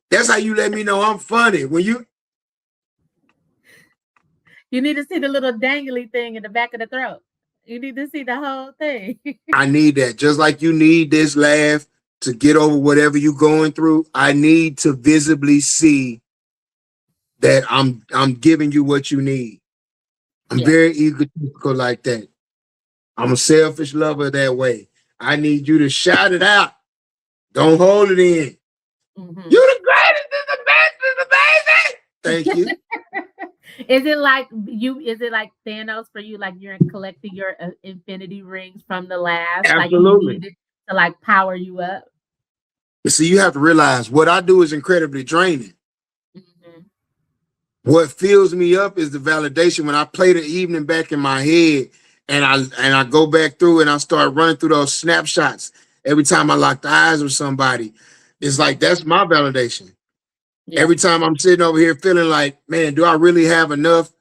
That's how you let me know I'm funny. You need to see the little dangly thing in the back of the throat. You need to see the whole thing. I need that. Just like you need this laugh to get over whatever you're going through, I need to visibly see that I'm giving you what you need. I'm Yeah. very egotistical like that. I'm a selfish lover that way. I need you to shout it out. Don't hold it in. Hmm. You the greatest, is the best, is the baby. Thank you. Is it like Thanos for you? Like you're collecting your infinity rings from the laughs? Like you Absolutely. need it to like power you up? But see, you have to realize what I do is incredibly draining. Hmm. What fills me up is the validation when I play the evening back in my head and I go back through and I start running through those snapshots every time I lock the eyes with somebody. It's like that's my validation. Yeah. Every time I'm sitting over here feeling like, man, do I really have enough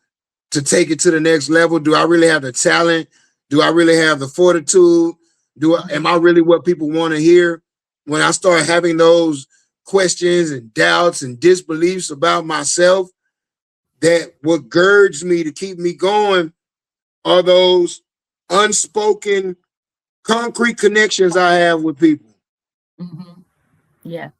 to take it to the next level? Do I really have the talent? Do I really have the fortitude? Am Hmm. I really what people want to hear? When I start having those questions and doubts and disbeliefs about myself, that what girds me to keep me going are those unspoken, concrete connections I have with people. Hmm. Yeah.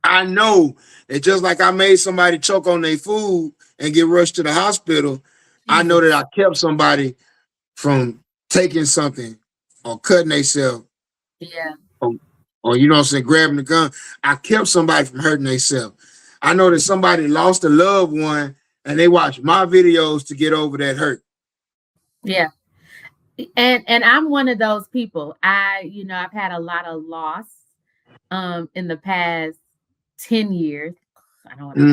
I know that just like I made somebody choke on their food and get rushed to the hospital, I know that Jesus. I kept somebody from taking something or cutting themselves Yeah. or, or you know what I'm saying, grabbing the gun. I kept somebody from hurting themselves. I know that somebody lost a loved one and they watched my videos to get over that hurt. Yeah. And I'm one of those people. I've had a lot of loss in the past 10 years. I don't want to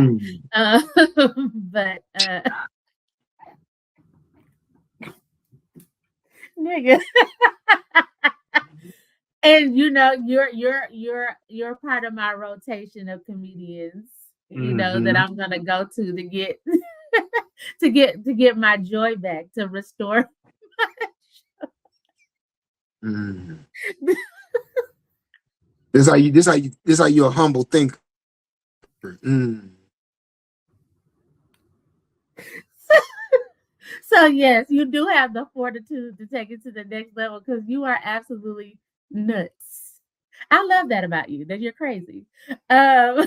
lie. Mm. But nigga. And you're part of my rotation of comedians, that Mm-hmm. I'm gonna go to get to get my joy back, to restore. Mm. This how you're a humble thinker. Mm. So yes, you do have the fortitude to take it to the next level because you are absolutely nuts. I love that about you, that you're crazy. Um,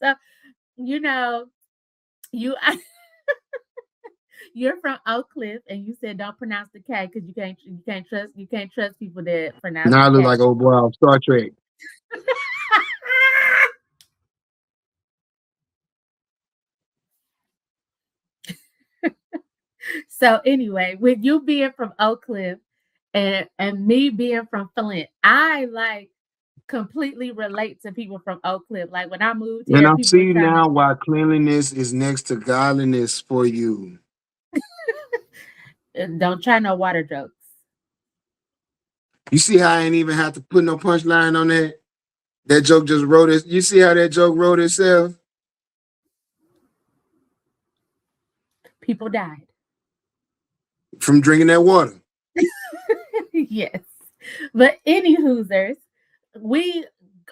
so you know, you you're from Oak Cliff, and you said don't pronounce the K because you can't trust people that pronounce Now the I look K. like old boy off Star Trek. So anyway, with you being from Oak Cliff and me being from Flint, I like completely relate to people from Oak Cliff. Like when I moved And here, I people were see telling now me, why cleanliness is next to godliness for you. don't try no water jokes. You see how I ain't even have to put no punchline on that? That joke just wrote it. You see how that joke wrote itself? People died. from drinking that water. Yes. But any Hoosers, we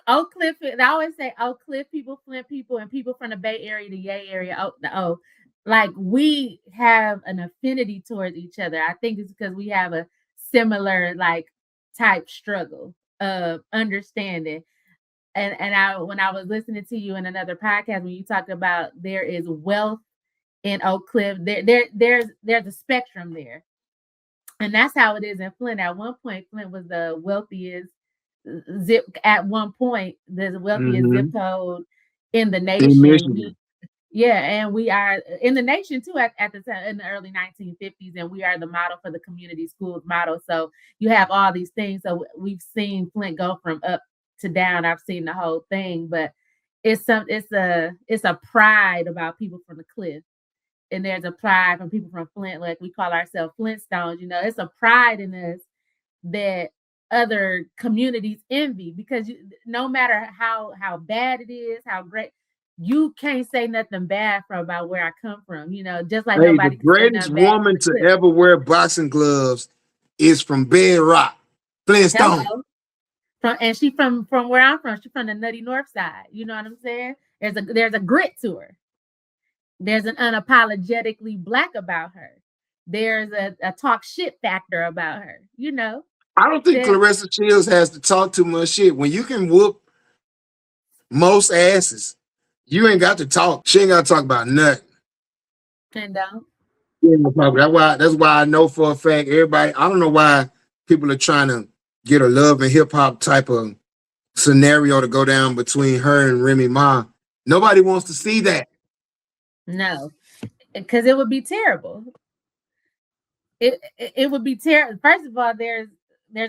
Oak Cliff, I always say Oak Cliff people, Flint people, and people from the Bay Area, the Yay area, like we have an affinity towards each other. I think it's because we have a similar like type struggle of understanding. And I when I was listening to you in another podcast when you talked about there is wealth in Oak Cliff, there's a spectrum there. And that's how it is in Flint. At one point, Flint was the wealthiest zip at one point, the wealthiest zip code in the In nation. Michigan. And we are in the nation too at the time in the early 1950s, and we are the model for the community schools model. So you have all these things. So we've seen Flint go from up to down. I've seen the whole thing, but it's a pride about people from the cliff. And there's a pride from people from Flint, like we call ourselves Flintstones. You know, it's a pride in us that other communities envy because no matter how bad it is, how great, you can't say nothing bad about where I come from. You know, just like Hey, the nobody can say greatest nothing bad. woman to ever wear boxing gloves is from Bedrock, Flintstone. Hello. And she from where I'm from. She's from the nutty north side. You know what I'm saying? There's a grit to her. There's an unapologetically Black about her. There's a talk shit factor about her. You know. I don't think Clarissa Shields has to talk too much shit. When you can whoop most asses, you ain't got to talk. She ain't got to talk about nothing. And That's why I know for a fact everybody. I don't know why people are trying to get a love and hip hop type of scenario to go down between her and Remy Ma. Nobody wants to see that. No, because it would be terrible. It would be terrible. First of all, there's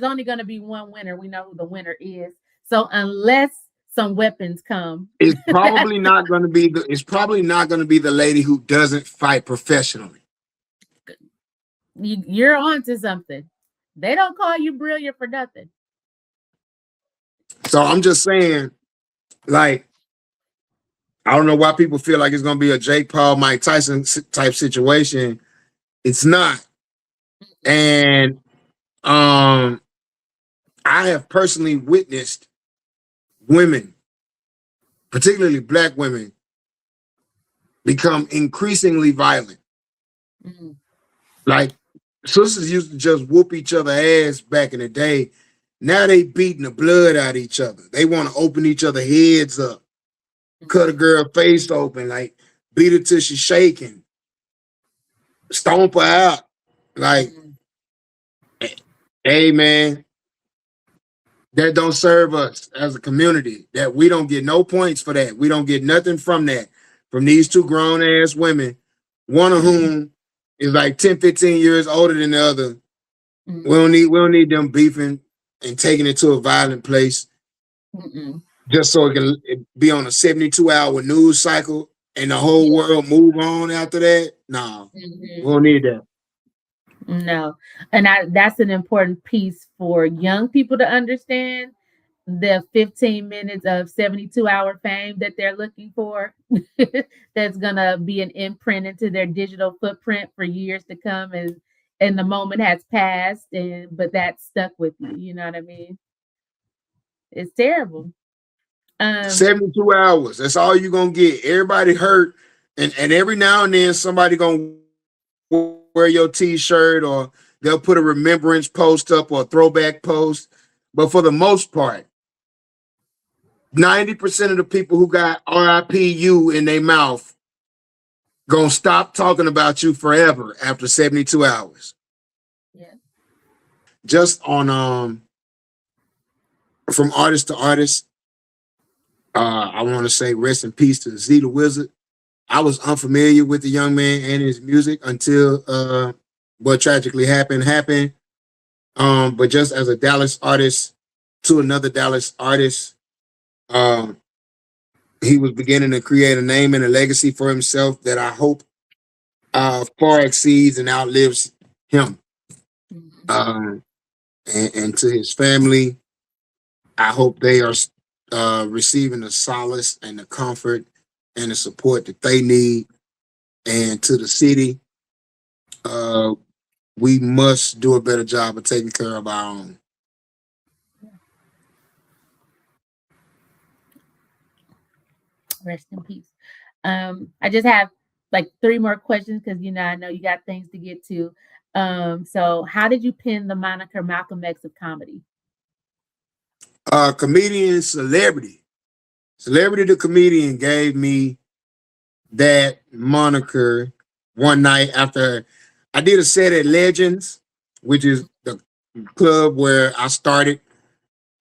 only going to be one winner. We know who the winner is. So unless some weapons come, it's probably not going to be the lady who doesn't fight professionally. You're onto something. They don't call you brilliant for nothing. So I'm just saying, like, I don't know why people feel like it's going to be a Jake Paul, Mike Tyson type situation. It's not. And I have personally witnessed women, particularly Black women, become increasingly violent. Mm-hmm. Like, sisters used to just whoop each other ass back in the day. Now they beating the blood out of each other. They want to open each other heads up, cut a girl face open, like beat her till she's shaking, stomp her out. Like, hey man, that don't serve us as a community. That we don't get no points for that. We don't get nothing from that. From these two grown ass women, one of whom is like 10, 15 years older than the other. We don't need them beefing and taking it to a violent place just so it can be on a 72-hour news cycle and the whole world move on after that. No, we don't need that. No. And that's an important piece for young people to understand. The 15 minutes of 72-hour fame that they're looking for that's going to be an imprint into their digital footprint for years to come, and the moment has passed, but that's stuck with you. You know what I mean? It's terrible. 72 hours. That's all you're going to get. Everybody hurt. And every now and then somebody going to wear your t-shirt, or they'll put a remembrance post up or a throwback post. But for the most part, 90% of the people who got RIPU in their mouth gonna stop talking about you forever after 72 hours. Yeah. Just on from artist to artist, I want to say rest in peace to Z the Wizard. I was unfamiliar with the young man and his music until what tragically happened. But just as a Dallas artist to another Dallas artist, he was beginning to create a name and a legacy for himself that I hope far exceeds and outlives him. And to his family, I hope they are receiving the solace and the comfort and the support that they need. And to the city, we must do a better job of taking care of our own. Rest in peace. I just have like 3 more questions because I know you got things to get to. So how did you pin the moniker Malcolm X of comedy? Comedian Celebrity. Celebrity the Comedian gave me that moniker one night after I did a set at Legends, which is the club where I started.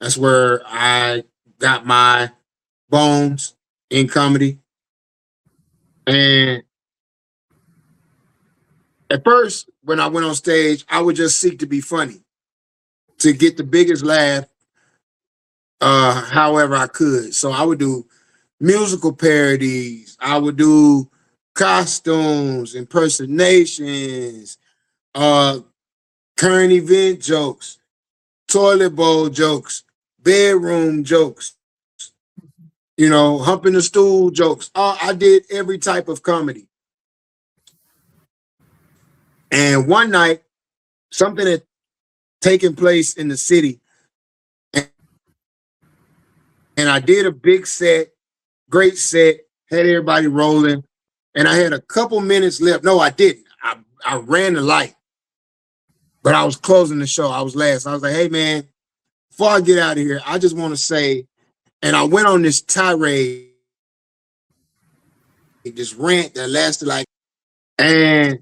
That's where I got my bones in comedy. And at first, when I went on stage, I would just seek to be funny, to get the biggest laugh, however I could. So I would do musical parodies. I would do costumes, impersonations, current event jokes, toilet bowl jokes, bedroom jokes, humping the stool jokes. I did every type of comedy. And one night, something had taken place in the city, and I did a big set, great set, had everybody rolling, and I had a couple minutes left. No, I didn't. I ran the light, but I was closing the show. I was last. I was like, hey, man, before I get out of here, I just want to say, and I went on this tirade, this rant that lasted and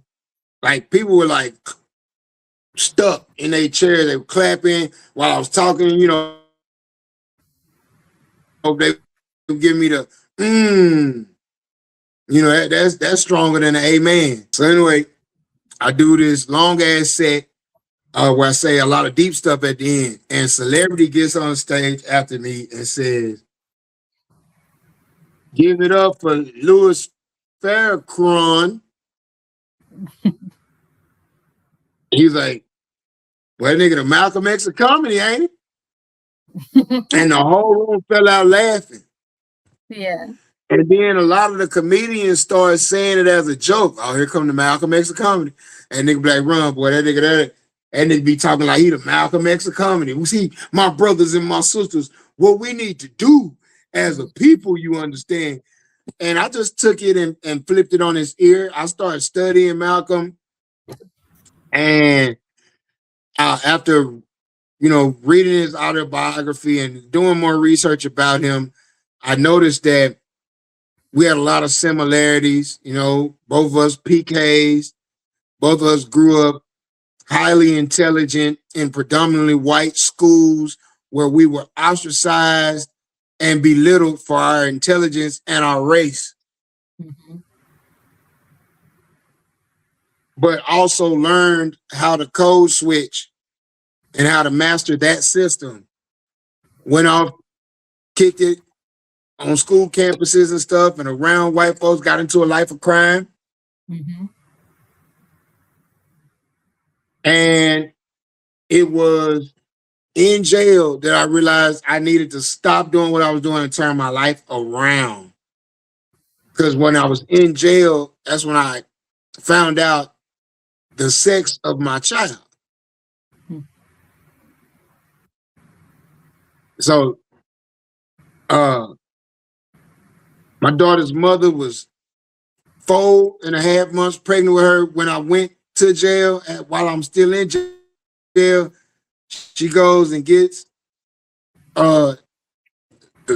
people were like stuck in their chair. They were clapping while I was talking, they would give me the, that's stronger than an amen. So anyway, I do this long ass set where I say a lot of deep stuff at the end, and Celebrity gets on stage after me and says, give it up for Louis Farrakhan. He's like, well, nigga, the Malcolm X of comedy, ain't it? And the whole room fell out laughing. Yeah. And then a lot of the comedians started saying it as a joke. Oh, here come the Malcolm X of comedy. And nigga BlaqRon, boy, that nigga that. And they be talking like he the Malcolm X of comedy. We see my brothers and my sisters, what we need to do as a people, you understand. And I just took it and flipped it on his ear. I started studying Malcolm. And after, reading his autobiography and doing more research about him, I noticed that we had a lot of similarities. Both of us PKs, both of us grew up highly intelligent in predominantly white schools where we were ostracized and belittled for our intelligence and our race. Mm-hmm. But also learned how to code switch and how to master that system. Went off, kicked it on school campuses and stuff, and around white folks, got into a life of crime. Mm-hmm. And it was in jail that I realized I needed to stop doing what I was doing and turn my life around. Because when I was in jail, that's when I found out the sex of my child. Hmm. So my daughter's mother was 4.5 months pregnant with her when I went to jail. While I'm still in jail, she goes and gets the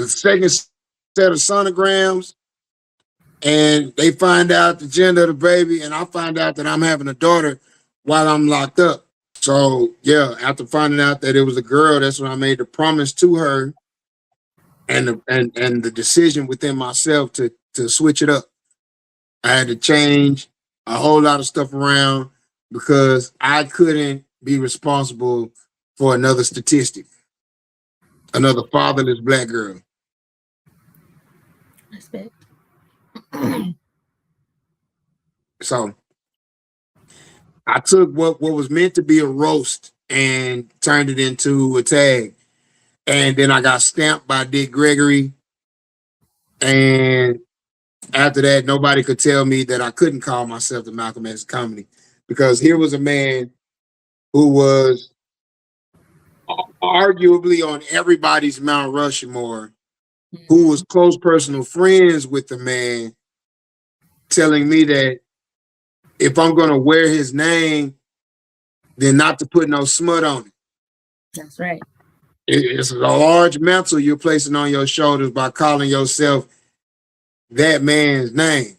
second set of sonograms, and they find out the gender of the baby, and I find out that I'm having a daughter while I'm locked up. So yeah, after finding out that it was a girl, that's when I made the promise to her and the decision within myself to switch it up. I had to change a whole lot of stuff around because I couldn't be responsible for another statistic, another fatherless Black girl. Respect. So I took what was meant to be a roast and turned it into a tag. And then I got stamped by Dick Gregory. And after that, nobody could tell me that I couldn't call myself the Malcolm X comedy, because here was a man who was arguably on everybody's Mount Rushmore, who was close personal friends with the man, telling me that if I'm going to wear his name, then not to put no smut on it. That's right. It's a large mantle you're placing on your shoulders by calling yourself that man's name.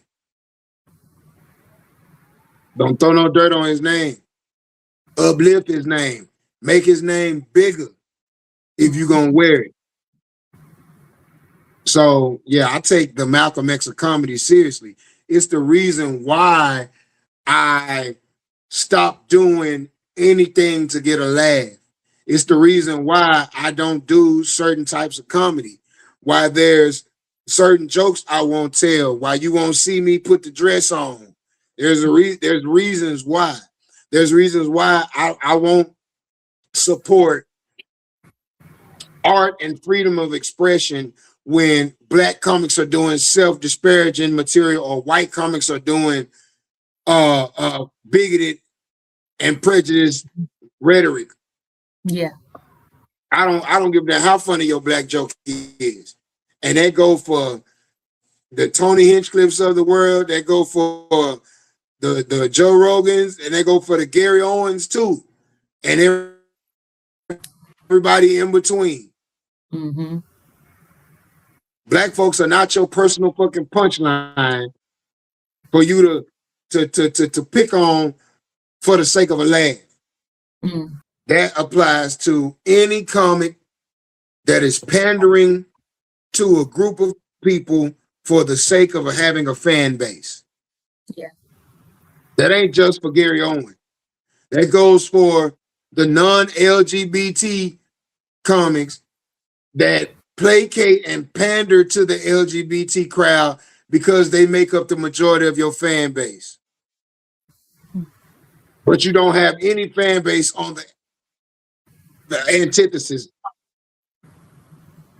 Don't throw no dirt on his name. Uplift his name. Make his name bigger if you're going to wear it. So, yeah, I take the Malcolm X of comedy seriously. It's the reason why I stopped doing anything to get a laugh. It's the reason why I don't do certain types of comedy, why there's certain jokes I won't tell, why you won't see me put the dress on. There's reasons why. There's reasons why I won't support art and freedom of expression when Black comics are doing self-disparaging material or white comics are doing bigoted and prejudiced rhetoric. Yeah. I don't give a damn how funny your Black joke is. And that go for the Tony Hinchcliffes of the world, that go for the Joe Rogans, and they go for the Gary Owens too. And everybody in between. Mm-hmm. Black folks are not your personal fucking punchline for you to pick on for the sake of a laugh. Mm. That applies to any comic that is pandering to a group of people for the sake of having a fan base. Yeah. That ain't just for Gary Owen. That goes for the non-LGBT comics that placate and pander to the LGBT crowd because they make up the majority of your fan base. But you don't have any fan base on the antithesis.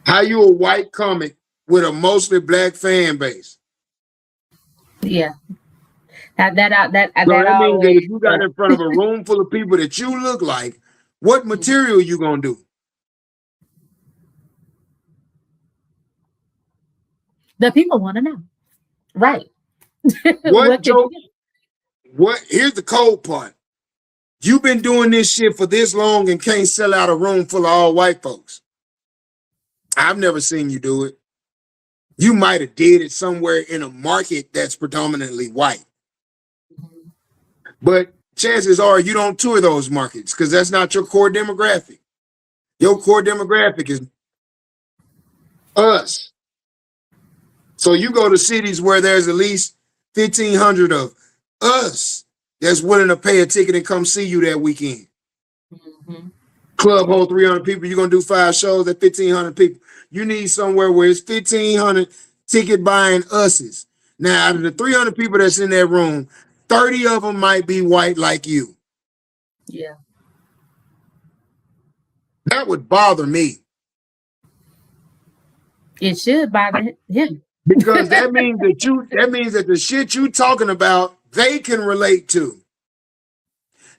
How you a white comic with a mostly Black fan base? Yeah. That That means that always, if you got in front of a room full of people that you look like, what material you gonna do? the people want to know. Right. What joke? Here's the cold part. You've been doing this shit for this long and can't sell out a room full of all white folks. I've never seen you do it. You might have did it somewhere in a market that's predominantly white. But chances are you don't tour those markets because that's not your core demographic. Your core demographic is us. So you go to cities where there's at least 1,500 of us that's willing to pay a ticket and come see you that weekend. Mm-hmm. Club hold 300 people. You're going to do 5 shows at 1,500 people. You need somewhere where it's 1,500 ticket buying us's. Now, out of the 300 people that's in that room, 30 of them might be white like you. Yeah. That would bother me. It should bother him. Because that means that the shit you talking about, they can relate to.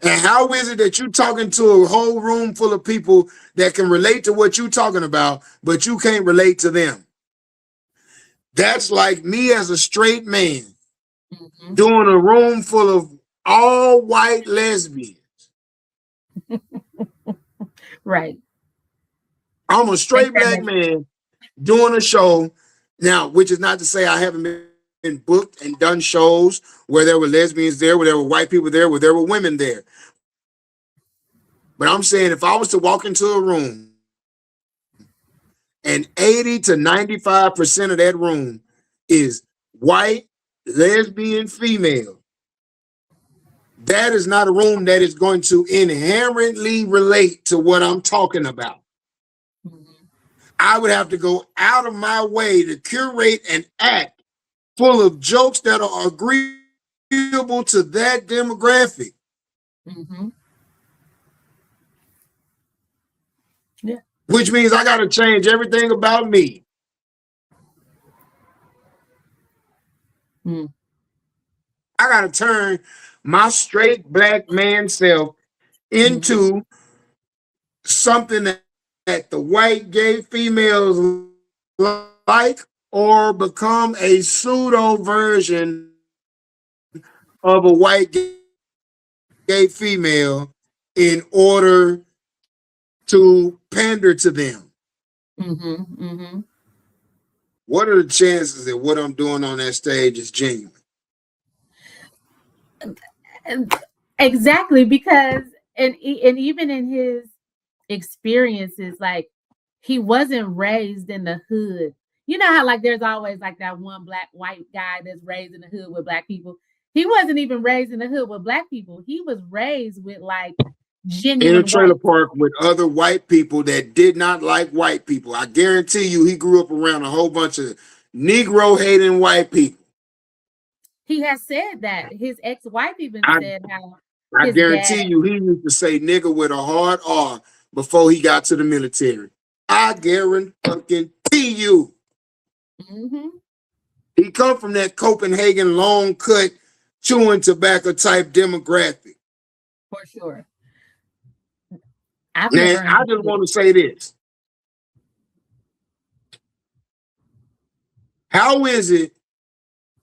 And how is it that you talking to a whole room full of people that can relate to what you talking about, but you can't relate to them? That's like me as a straight man doing a room full of all white lesbians. Right. I'm a straight Black man doing a show now, which is not to say I haven't been booked and done shows where there were lesbians there, where there were white people there, where there were women there. But I'm saying if I was to walk into a room and 80 to 95% of that room is white, lesbian, female, that is not a room that is going to inherently relate to what I'm talking about. I would have to go out of my way to curate an act full of jokes that are agreeable to that demographic. Mm-hmm. Yeah. Which means I got to change everything about me. I got to turn my straight Black man self into something that the white gay females like, or become a pseudo version of a white gay female in order to pander to them. What are the chances that what I'm doing on that stage is genuine? Exactly, because and even in his experiences, like he wasn't raised in the hood. You know how like there's always like that one black white guy that's raised in the hood with black people. He wasn't even raised in the hood with black people. He was raised with like In a genuine trailer white. park with other white people that did not like white people. I guarantee you he grew up around a whole bunch of Negro hating white people. He has said that his ex-wife even said how I his dad. guarantee you he used to say nigga with a hard R before he got to the military. I guarantee you. He come from that Copenhagen long cut chewing tobacco type demographic. For sure. I've Now, never I just want to say this. How is it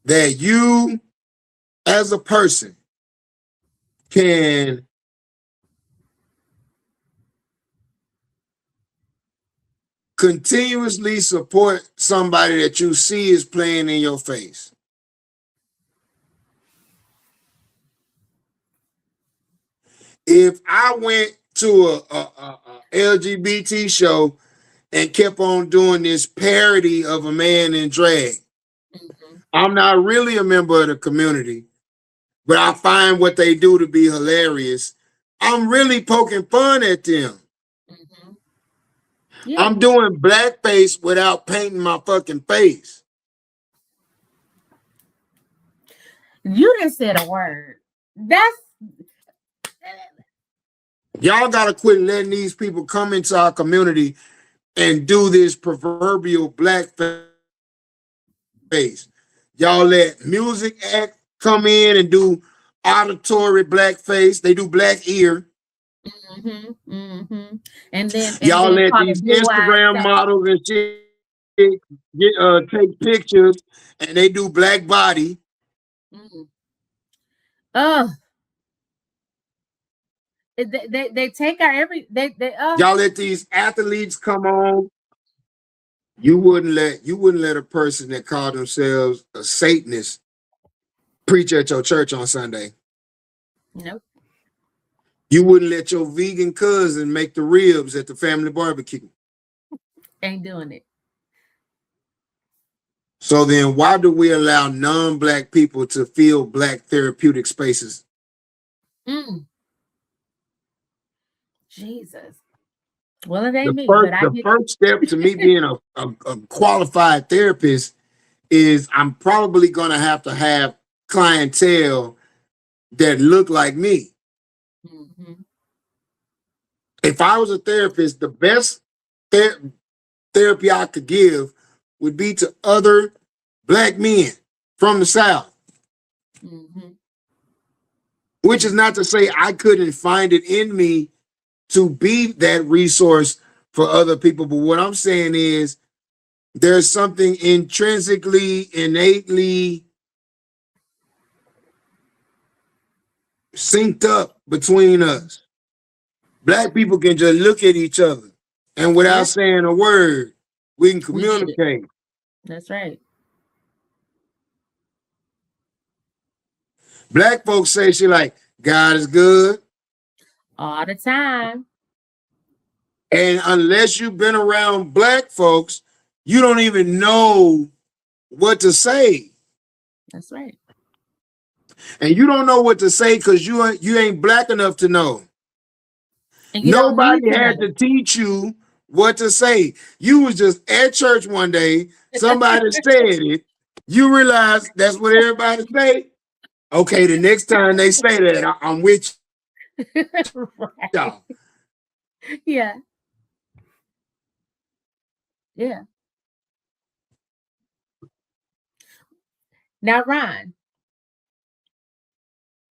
that you as a person can continuously support somebody that you see is playing in your face? If I went to a LGBT show and kept on doing this parody of a man in drag, I'm not really a member of the community, but I find what they do to be hilarious. I'm really poking fun at them. Yeah. I'm doing blackface without painting my fucking face. You just said a word. Y'all gotta quit letting these people come into our community and do this proverbial blackface. Y'all let music act come in and do auditory blackface. They do black ear. And then y'all let these Instagram models and shit take pictures and they do black body. Oh, they take our y'all let these athletes come on. You wouldn't let a person that called themselves a Satanist preach at your church on Sunday. Nope. You wouldn't let your vegan cousin make the ribs at the family barbecue. Ain't doing it. So then why do we allow non-black people to fill black therapeutic spaces? Jesus. Well, it ain't me, but the first step to me being a qualified therapist is I'm probably going to have clientele that look like me. If I was a therapist, the best therapy I could give would be to other black men from the South. Which is not to say I couldn't find it in me to be that resource for other people. But what I'm saying is there's something intrinsically, innately synced up between us. Black people can just look at each other and without saying a word, we can communicate. That's right. Black folks say shit like, God is good. All the time. And unless you've been around black folks, you don't even know what to say. That's right. And you don't know what to say because you ain't black enough to know. Nobody had to teach you what to say. You was just at church one day, somebody said it, you realize that's what everybody say. Okay, the next time they say that, I'm with y'all. Yeah. Yeah. Now, Ron,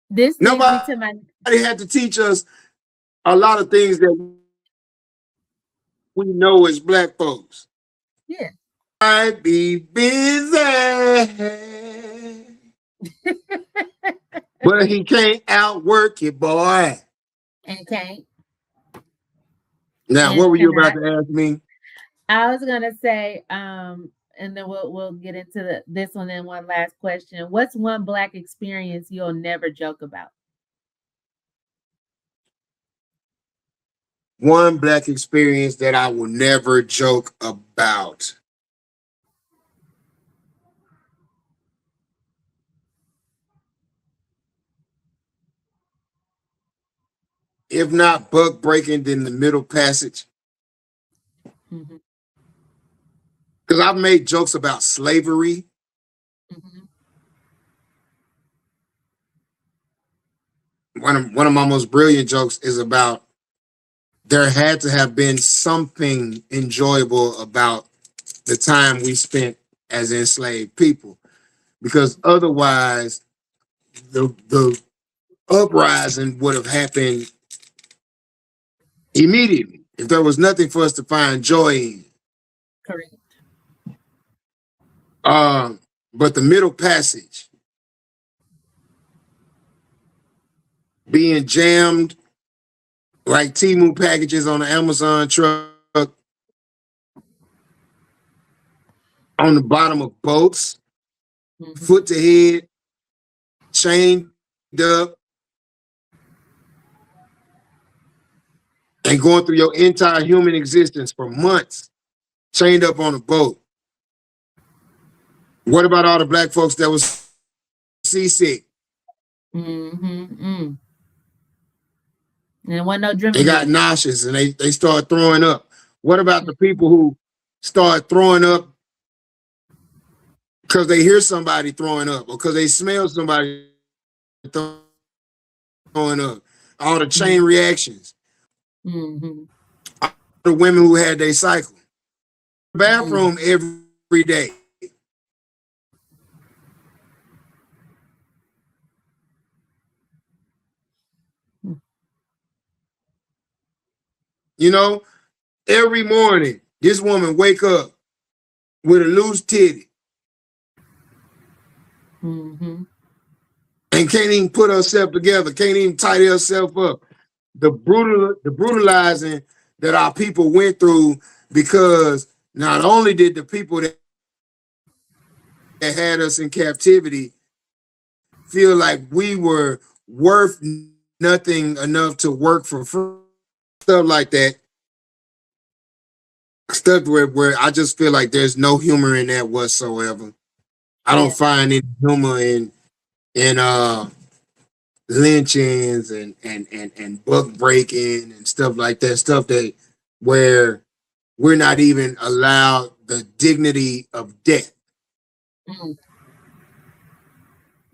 this leads me to my. Nobody had to teach us a lot of things that we know as black folks. Yeah. I be busy, but he can't outwork you, boy. And can't. Now, And what were you about cannot. to ask me? I was gonna say, and then we'll get into this one and one last question. What's one Black experience you'll never joke about? One Black experience that I will never joke about. If not buck breaking, then the middle passage. Mm-hmm. Because I've made jokes about slavery. Mm-hmm. One of my most brilliant jokes is about there had to have been something enjoyable about the time we spent as enslaved people, because otherwise the uprising would have happened immediately if there was nothing for us to find joy in. Correct. But the middle passage, being jammed like Temu packages on the Amazon truck, on the bottom of boats, Mm-hmm. foot to head, chained up, and going through your entire human existence for months, chained up on a boat. What about all the black folks that was seasick? Mm-hmm. And it wasn't no They got Dramamine. nauseous and they start throwing up. What about the people who start throwing up because they hear somebody throwing up or because they smell somebody throwing up? All the chain reactions. Mm-hmm. The women who had their cycle. Mm-hmm. Bathroom every day. You know, every morning, this woman wake up with a loose titty Mm-hmm. and can't even put herself together, can't even tidy herself up. The brutalizing that our people went through, because not only did the people that had us in captivity feel like we were worth nothing enough to work for free, stuff like that, stuff where I just feel like there's no humor in that whatsoever. I don't find any humor in lynchings and buck breaking and stuff like that, stuff that where we're not even allowed the dignity of death, Mm-hmm.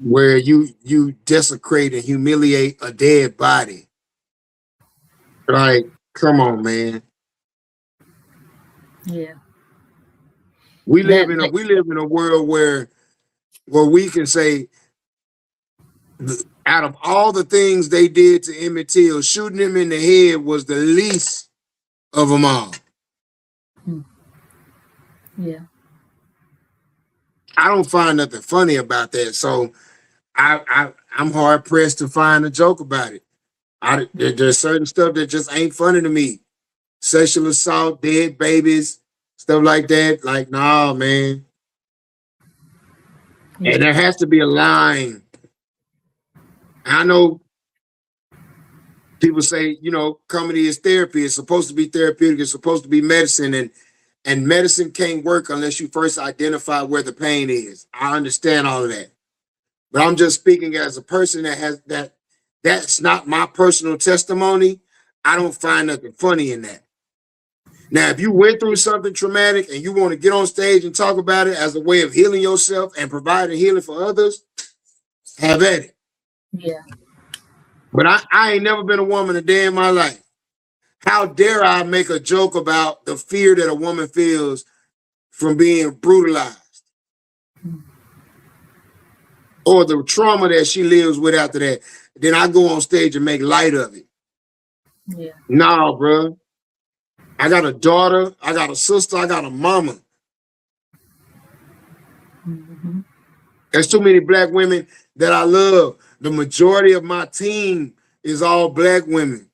where you desecrate and humiliate a dead body. Like, come on, man. Yeah. We live That, in a that we live in a world where we can say, out of all the things they did to Emmett Till, shooting him in the head was the least of them all. yeah. I don't find nothing funny about that. So I'm hard pressed to find a joke about it. There's certain stuff that just ain't funny to me. Sexual assault, dead babies, stuff like that. Like, nah, man. Yeah. And there has to be a line. I know people say, comedy is therapy. It's supposed to be therapeutic. It's supposed to be medicine. And medicine can't work unless you first identify where the pain is. I understand all of that. But I'm just speaking as a person that has that's not my personal testimony. I don't find nothing funny in that. Now, if you went through something traumatic and you want to get on stage and talk about it as a way of healing yourself and providing healing for others, have at it. Yeah. But I ain't never been a woman a day in my life. How dare I make a joke about the fear that a woman feels from being brutalized or the trauma that she lives with after that? Then I go on stage and make light of it. Yeah. No, bro. I got a daughter, I got a sister, I got a mama. Mm-hmm. There's too many black women that I love. The majority of my team is all black women.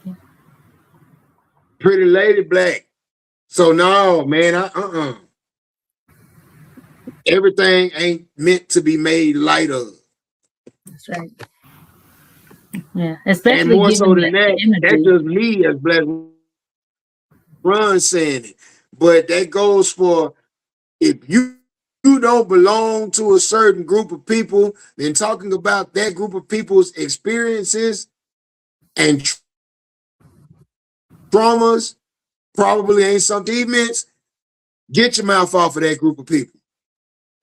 Yeah. Pretty lady black. So no, man, everything ain't meant to be made light of. That's right. Yeah. And Especially more so given than the that, that's imagery. just me as BlaqRon saying it. But that goes for if you don't belong to a certain group of people, then talking about that group of people's experiences and traumas probably ain't something immense. Get your mouth off of that group of people.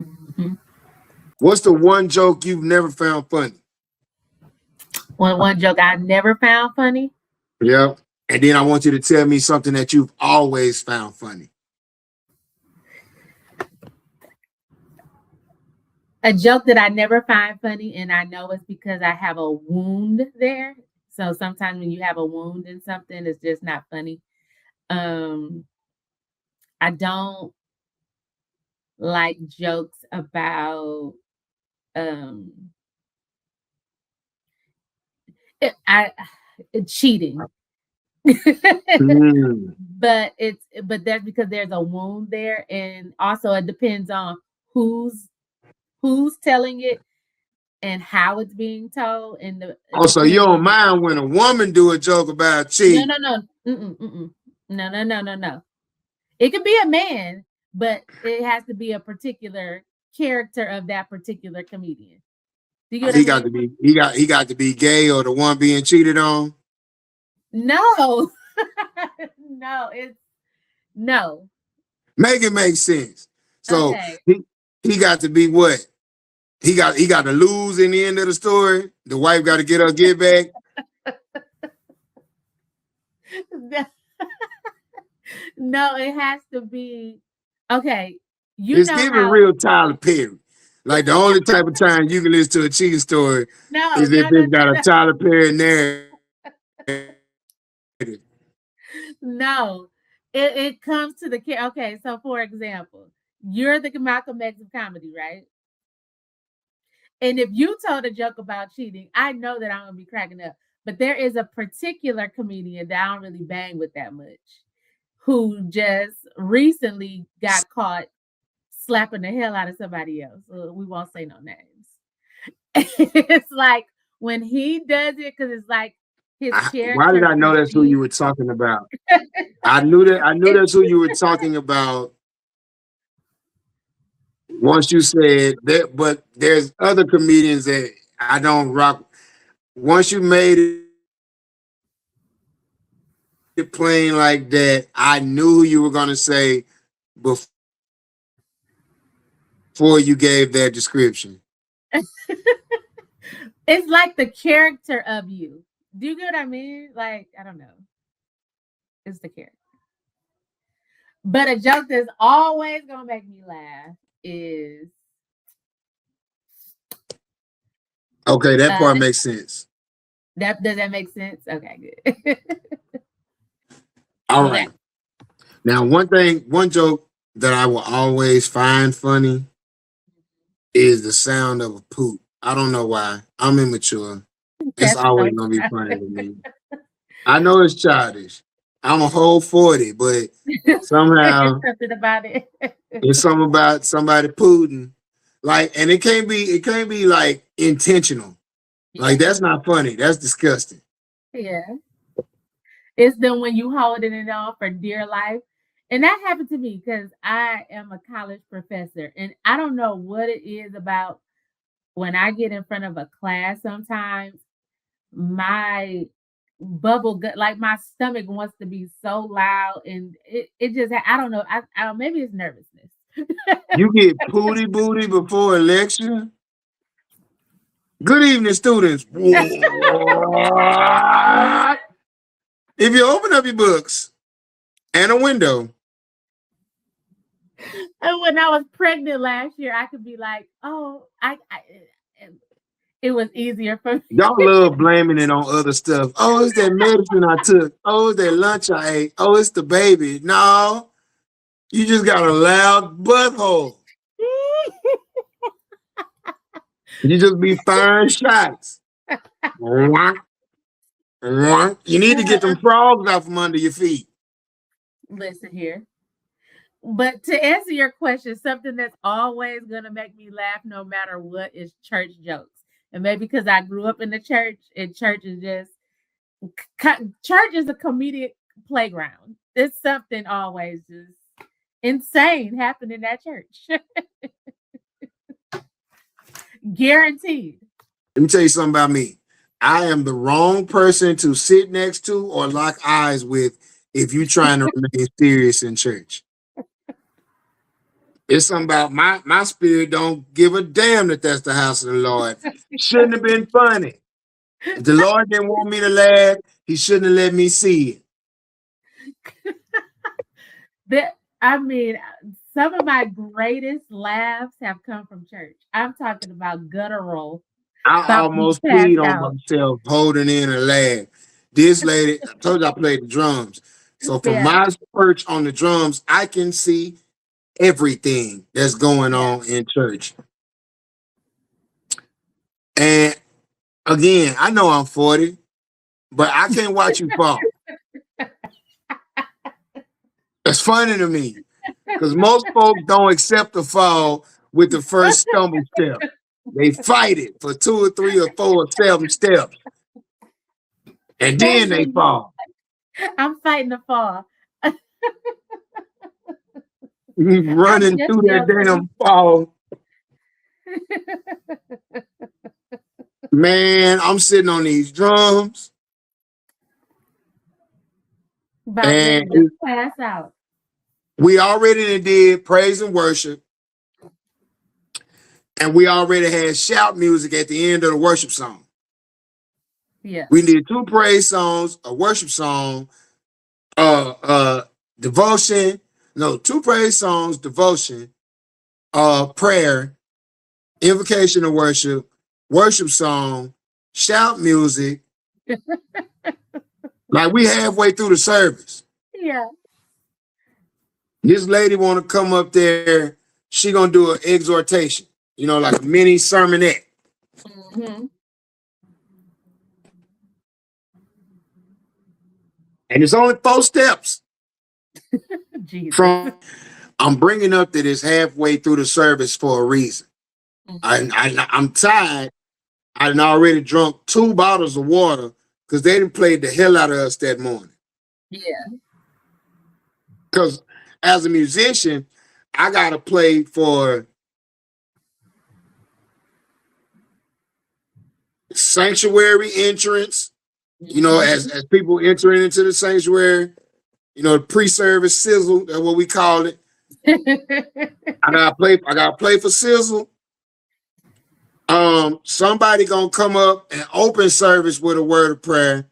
Mm-hmm. What's the one joke you've never found funny? One joke I never found funny. Yeah. And then I want you to tell me something that you've always found funny. A joke that I never find funny, and I know it's because I have a wound there. So sometimes when you have a wound in something, it's just not funny. Um, I don't like jokes about um I cheating. Mm. But that's because there's a wound there, and also it depends on who's telling it and how it's being told, and it Also, you depends don't on mind when a woman do a joke about no cheating. no no mm-mm, mm-mm. No. It could be a man, but it has to be a particular character of that particular comedian. Do you get what I He got mean? to be he got to be gay or the one being cheated on. No. No, it's no. Make it make sense. So Okay. he got to be what? He got to lose in the end of the story. The wife got to get her get back. No, it has to be okay. You It's know giving how real Tyler Perry. Like the only type of time you can listen to a cheating story no, is if no, no, it's got no, a no. Tyler Perry narrative. No. It comes to the okay, so for example, you're the Malcolm X of comedy, right? And if you told a joke about cheating, I know that I'm gonna be cracking up. But there is a particular comedian that I don't really bang with that much, who just recently got caught slapping the hell out of somebody else. We won't say no names. It's like when he does it, because it's like his Why did character I know that's who you perceives were talking about? I knew it. that's who you were talking about once you said that, but there's other comedians that I don't rock. Once you made it plain like that, I knew who you were gonna say before you gave that description. It's like the character of you. Do you get what I mean? Like, I don't know. It's the character. But a joke that's always gonna make me laugh is Okay, that uh part makes sense. that does that make sense? Okay, good. All Yeah. right. Now, one joke that I will always find funny is the sound of a poop. I don't know why. I'm immature. It's That's always so gonna be funny to me. I know it's childish. I'm a whole 40, but There's somehow something about it. it's something about somebody pooting. Like, and it can't be like intentional. Yeah. Like that's not funny. That's disgusting. Yeah. It's then when you holding it on for dear life. And that happened to me because I am a college professor. And I don't know what it is about when I get in front of a class sometimes, my bubble gut, like my stomach wants to be so loud. And it just, I don't know. I don't, maybe it's nervousness. You get pooty booty before a lecture. Good evening, students. What? If you open up your books and a window, And when I was pregnant last year, I could be like, oh, It was easier for me. Y'all love blaming it on other stuff. Oh, it's that medicine I took. Oh, it's that lunch I ate. Oh, it's the baby. No, you just got a loud butthole. You just be firing shots. You need to get them frogs out from under your feet. Listen here. But to answer your question, something that's always going to make me laugh no matter what is church jokes. And maybe because I grew up in the church, and church is just, church is a comedic playground. It's something always just insane happened in that church. Guaranteed. Let me tell you something about me. I am the wrong person to sit next to or lock eyes with if you're trying to remain serious in church. It's something about my spirit don't give a damn that that's the house of the Lord. Shouldn't have been funny. If the Lord didn't want me to laugh, he shouldn't have let me see it. I mean, some of my greatest laughs have come from church. I'm talking about guttural. I almost peed on myself holding in a laugh. This lady, I told you I played the drums. So from my perch on the drums, I can see everything that's going on in church. And again, I know I'm 40, but I can't watch you fall. That's funny to me because most folks don't accept the fall with the first stumble step. They fight it for 2 or 3 or 4 or 7 steps. And then they fall. I'm fighting the fall. Running through that damn fall. Man, I'm sitting on these drums. About ready to pass out. We already did praise and worship. And we already had shout music at the end of the worship song. Yeah. We did 2 praise songs, a worship song, devotion. No, 2 praise songs, devotion, prayer, invocation of worship, worship song, shout music. Like we halfway through the service. Yeah. This lady want to come up there. She gonna do an exhortation, you know, like a mini sermonette. Mm-hmm. And it's only 4 steps. Jesus. I'm bringing up that it's halfway through the service for a reason. Mm-hmm. I'm tired. I done already drunk 2 bottles of water because they done played the hell out of us that morning. Yeah. Because as a musician, I got to play for sanctuary entrance, you know, as people entering into the sanctuary, you know, pre-service sizzle, that's what we call it. I gotta play for sizzle. Somebody gonna come up and open service with a word of prayer.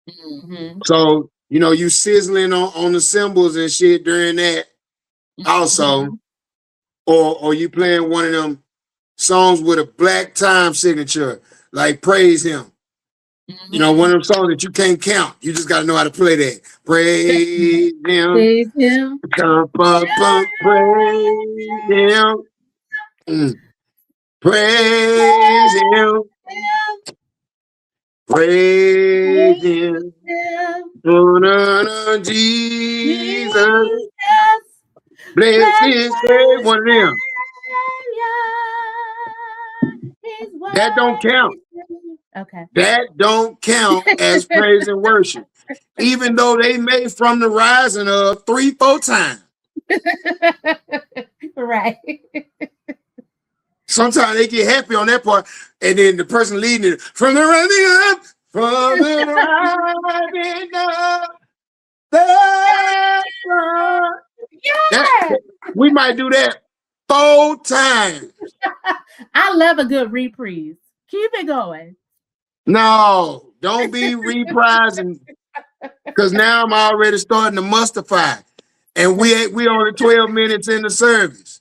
Mm-hmm. So, you know, you sizzling on the cymbals and shit during that also. Mm-hmm. Or you playing one of them songs with a black time signature, like Praise Him. Mm-hmm. You know, one of them songs that you can't count. You just gotta know how to play that. Praise Him. Praise Him. Praise Him. Praise Him. Praise Him. Oh, no, Jesus. Bless His name. One of them. That don't count. Okay. That don't count as praise and worship. Even though they made from the rising of 3-4 times. Right. Sometimes they get happy on that part, and then the person leading it from the rising up, from the rising up, the sun. Yeah. We might do that 4 times. I love a good reprise. Keep it going. No, don't be reprising, because now I'm already starting to mustify, and we only 12 minutes in the service.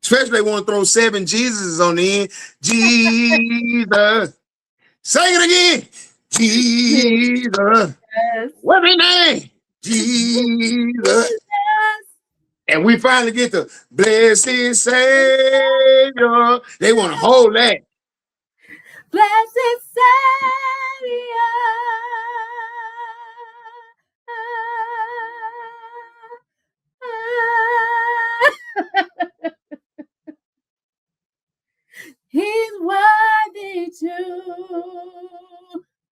Especially they want to throw 7 Jesuses on the end. Jesus. Say it again. Jesus. Yes. What's his name? Jesus. And we finally get the blessed Savior. They want to hold that. Blessed Savior. He's worthy to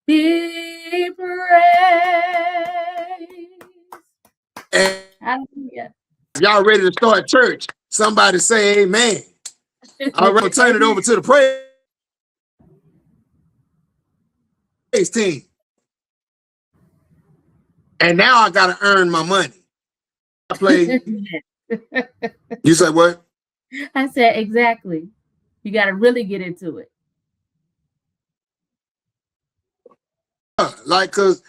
be praised. And Hallelujah. y'all ready to start church? Somebody say amen. All right, turn it over to the praise team. And now I got to earn my money. I play. You said what? I said exactly. You got to really get into it. Like, cause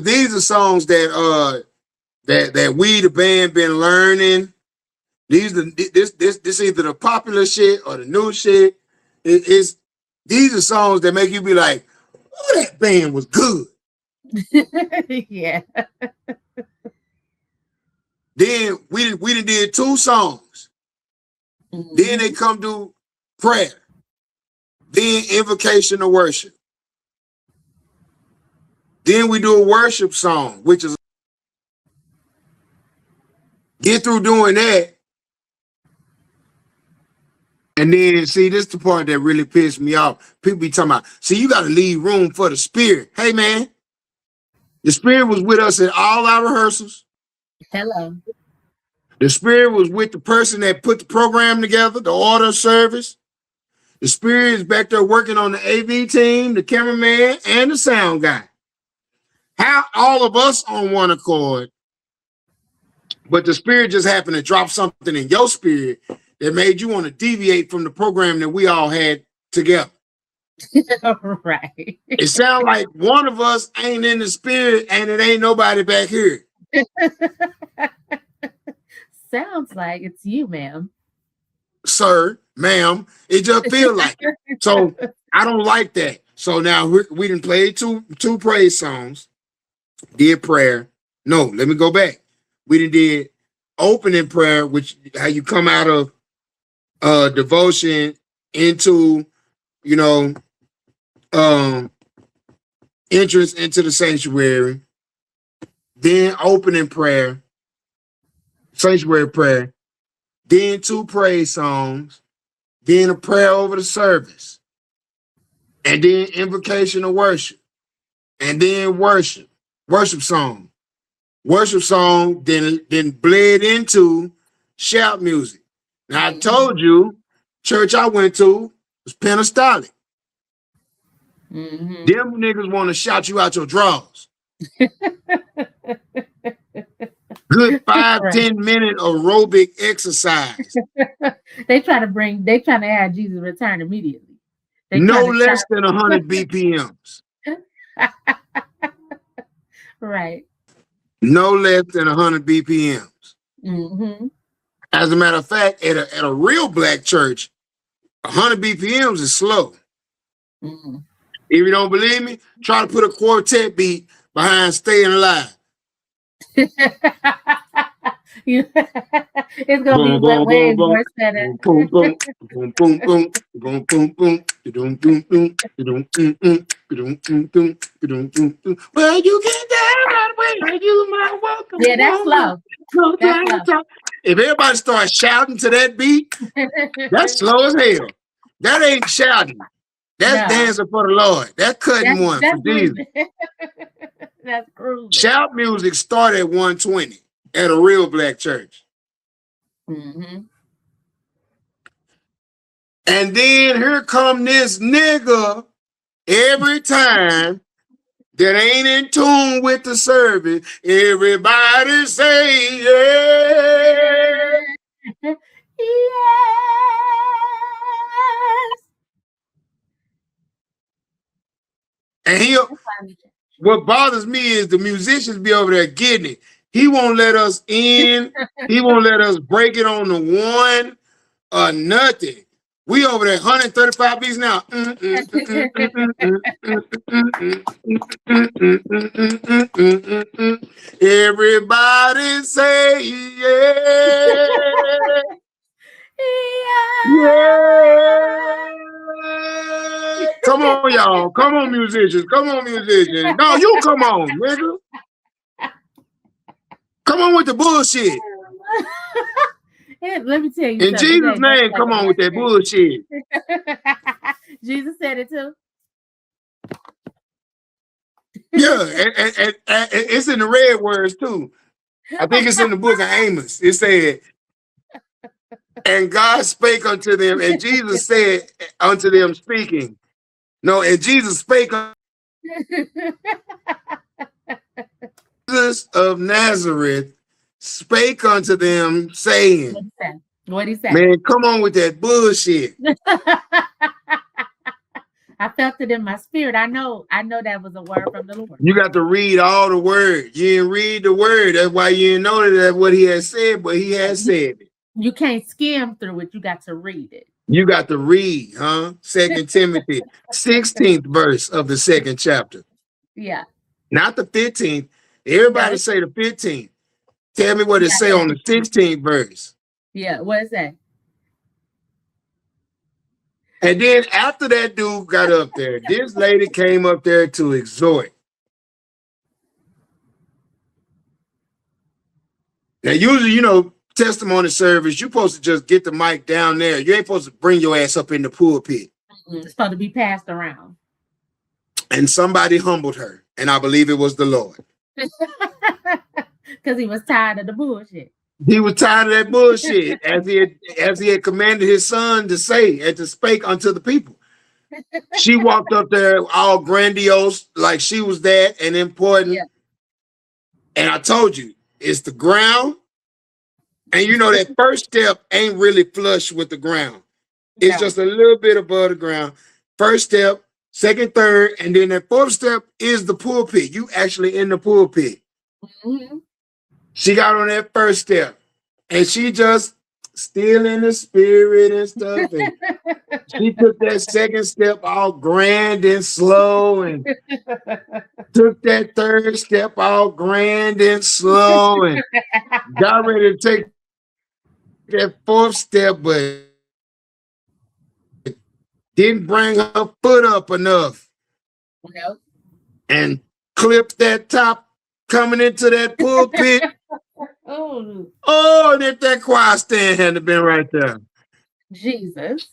these are songs that that we the band been learning. These this either the popular shit or the new shit. These are songs that make you be like, oh, that band was good. Yeah. Then we did 2 songs. Mm-hmm. Then they come to prayer. Then invocation of worship. Then we do a worship song, which is get through doing that. And then, see, this is the part that really pissed me off. People be talking about, see, you got to leave room for the Spirit. Hey, man, the Spirit was with us at all our rehearsals. Hello. The Spirit was with the person that put the program together, the order of service. The Spirit is back there working on the AV team, the cameraman, and the sound guy. How all of us on one accord, but the Spirit just happened to drop something in your spirit that made you want to deviate from the program that we all had together. Right. It sounds like one of us ain't in the spirit and it ain't nobody back here. Sounds like it's you, ma'am. Sir, ma'am, it just feels like it. So I don't like that. So now we done played two praise songs, did prayer. No, let me go back. We done did opening prayer, which how you come out of devotion into, you know, entrance into the sanctuary, then opening prayer, sanctuary prayer, then 2 praise songs, then a prayer over the service, and then invocation of worship, and then worship song, then bled into shout music. Now I told you, church I went to was Pentecostal. Mm-hmm. Them niggas want to shout you out your drawers. Good 5-10 minute aerobic exercise. They trying to have Jesus return immediately. No less than 100 BPMs. Right. No less than 100 BPMs. Mm-hmm. As a matter of fact, at a real black church, 100 BPMs is slow. Mm-hmm. If you don't believe me, try to put a quartet beat behind Staying Alive. It's gonna be way more better. Boom, boom, boom, boom, boom, boom, boom, boom, boom, boom, boom, boom. Well, you get down that way, you might welcome. Yeah, that's slow. That's slow. If everybody starts shouting to that beat, that's slow as hell. That ain't shouting. That's dancing for the Lord. That's cutting one for Jesus. That's cruising. Shout music started at 120 at a real black church. Mm-hmm. And then here come this nigga every time that ain't in tune with the service. Everybody say yeah. Yes. And what bothers me is the musicians be over there getting it. He won't let us in. He won't let us break it on the one. or nothing. We over there 135 beats now. Everybody say yeah. Yeah. Come on, y'all. Come on, musicians. Come on, musicians. No, you come on, nigga. Come on with the bullshit. Yeah, let me tell you In something. Jesus' name, come on with that bullshit. Jesus said it too. Yeah, and it's in the red words too. I think it's in the book of Amos. It said, and God spake unto them, and Jesus said unto them speaking. No, and Jesus spake unto Jesus of Nazareth, spake unto them, saying, What'd he say? Man, come on with that bullshit. I felt it in my spirit. I know that was a word from the Lord. You got to read all the word. You didn't read the word. That's why you didn't know that what he had said, but he has said it. You can't skim through it. You got to read it. You got to read, huh? 2 Timothy, 16th verse of the 2nd chapter. Yeah. Not the 15th. Everybody say the 15th. Tell me what it say on the 16th verse. Yeah, what is that? And then after that dude got up there, this lady came up there to exhort. Now, usually, you know, testimony service, you're supposed to just get the mic down there. You ain't supposed to bring your ass up in the pulpit. It's supposed to be passed around. And somebody humbled her, and I believe it was the Lord. Because he was tired of the bullshit. He was tired of that bullshit, as he had commanded his son to say and to speak unto the people. She walked up there all grandiose, like she was that and important. Yeah. And I told you, it's the ground. And you know that first step ain't really flush with the ground. It's just a little bit above the ground. First step, second, third, and then that fourth step is the pulpit. You actually in the pulpit. Mm-hmm. She got on that first step, and she just still in the spirit and stuff. And she took that second step all grand and slow, and took that third step all grand and slow, and got ready to take that fourth step, but didn't bring her foot up enough. Nope. And clipped that top coming into that pulpit. Oh, that choir stand had to been right there. Jesus.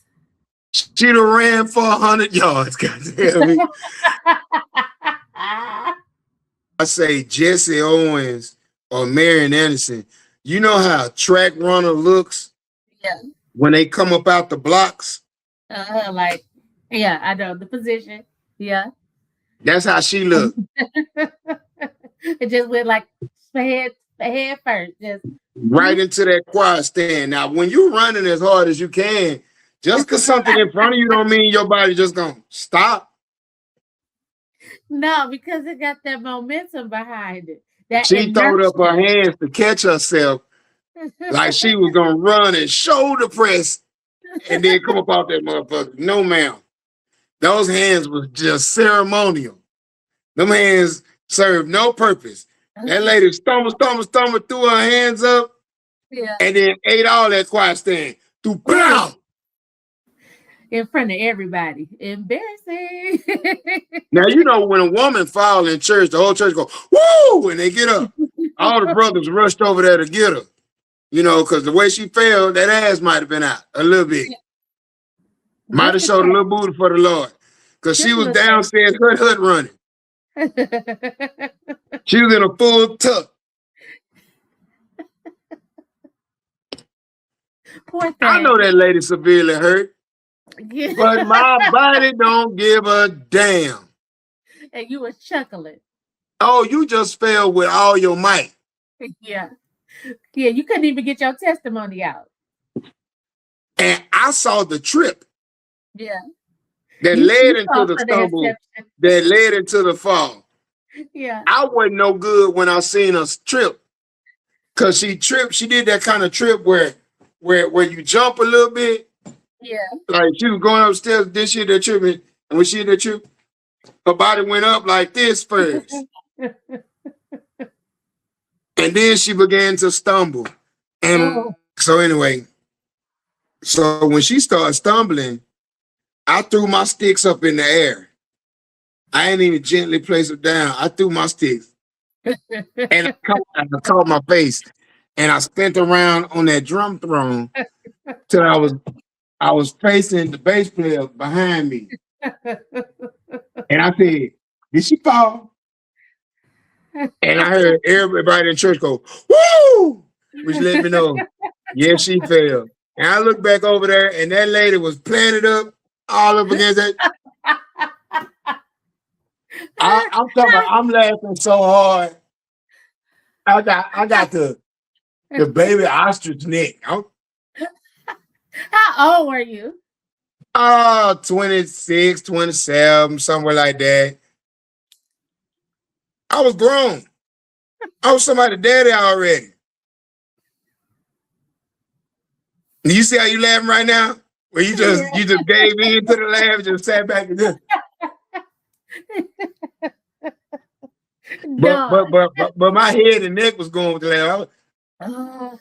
She'd have ran for 100 yards. Goddamn me. I say Jesse Owens or Marion Anderson. You know how a track runner looks? Yeah. When they come up out the blocks? Like, yeah, I know the position. Yeah. That's how she looked. It just went like head first. Just right into that choir stand. Now, when you're running as hard as you can, just because something in front of you don't mean your body just gonna stop. No, because it got that momentum behind it. That she throwed up her hands to catch herself like she was gonna run and shoulder press and then come up out that motherfucker. No, ma'am. Those hands was just ceremonial. Them hands served no purpose. That lady stumbled, threw her hands up, and then ate all that choir stand. In front of everybody. Embarrassing. Now, you know, when a woman falls in church, the whole church go, woo, and they get up. All the brothers rushed over there to get her. You know, because the way she fell, that ass might have been out a little bit. Might have showed a little booty for the Lord. Because she was downstairs, hut running. She was in a full tuck. I know that lady severely hurt. But my body don't give a damn. And you was chuckling. Oh, you just fell with all your might. Yeah. Yeah, you couldn't even get your testimony out. And I saw the trip. Yeah. That led into the stumble. That led into the fall. Yeah. I wasn't no good when I seen her trip. Because she tripped. She did that kind of trip where where you jump a little bit. Yeah. Like she was going upstairs, then she hit that trip, and when she hit that trip, her body went up like this first. And then she began to stumble. And so anyway, so when she started stumbling, I threw my sticks up in the air. I ain't even gently place them down. I threw my sticks. And I caught my face. And I spent around on that drum throne till I was facing the bass player behind me. And I said, did she fall? And I heard everybody in church go, woo! Which let me know, yes, she fell. And I looked back over there, and that lady was planted up all up against that. I'm talking about, I'm laughing so hard. I got the baby ostrich neck. How old were you? 26, 27, somewhere like that. I was grown. I was somebody's daddy already. You see how you laughing right now? Where you just gave in to the laugh, just sat back and just. But my head and neck was going with the laugh. I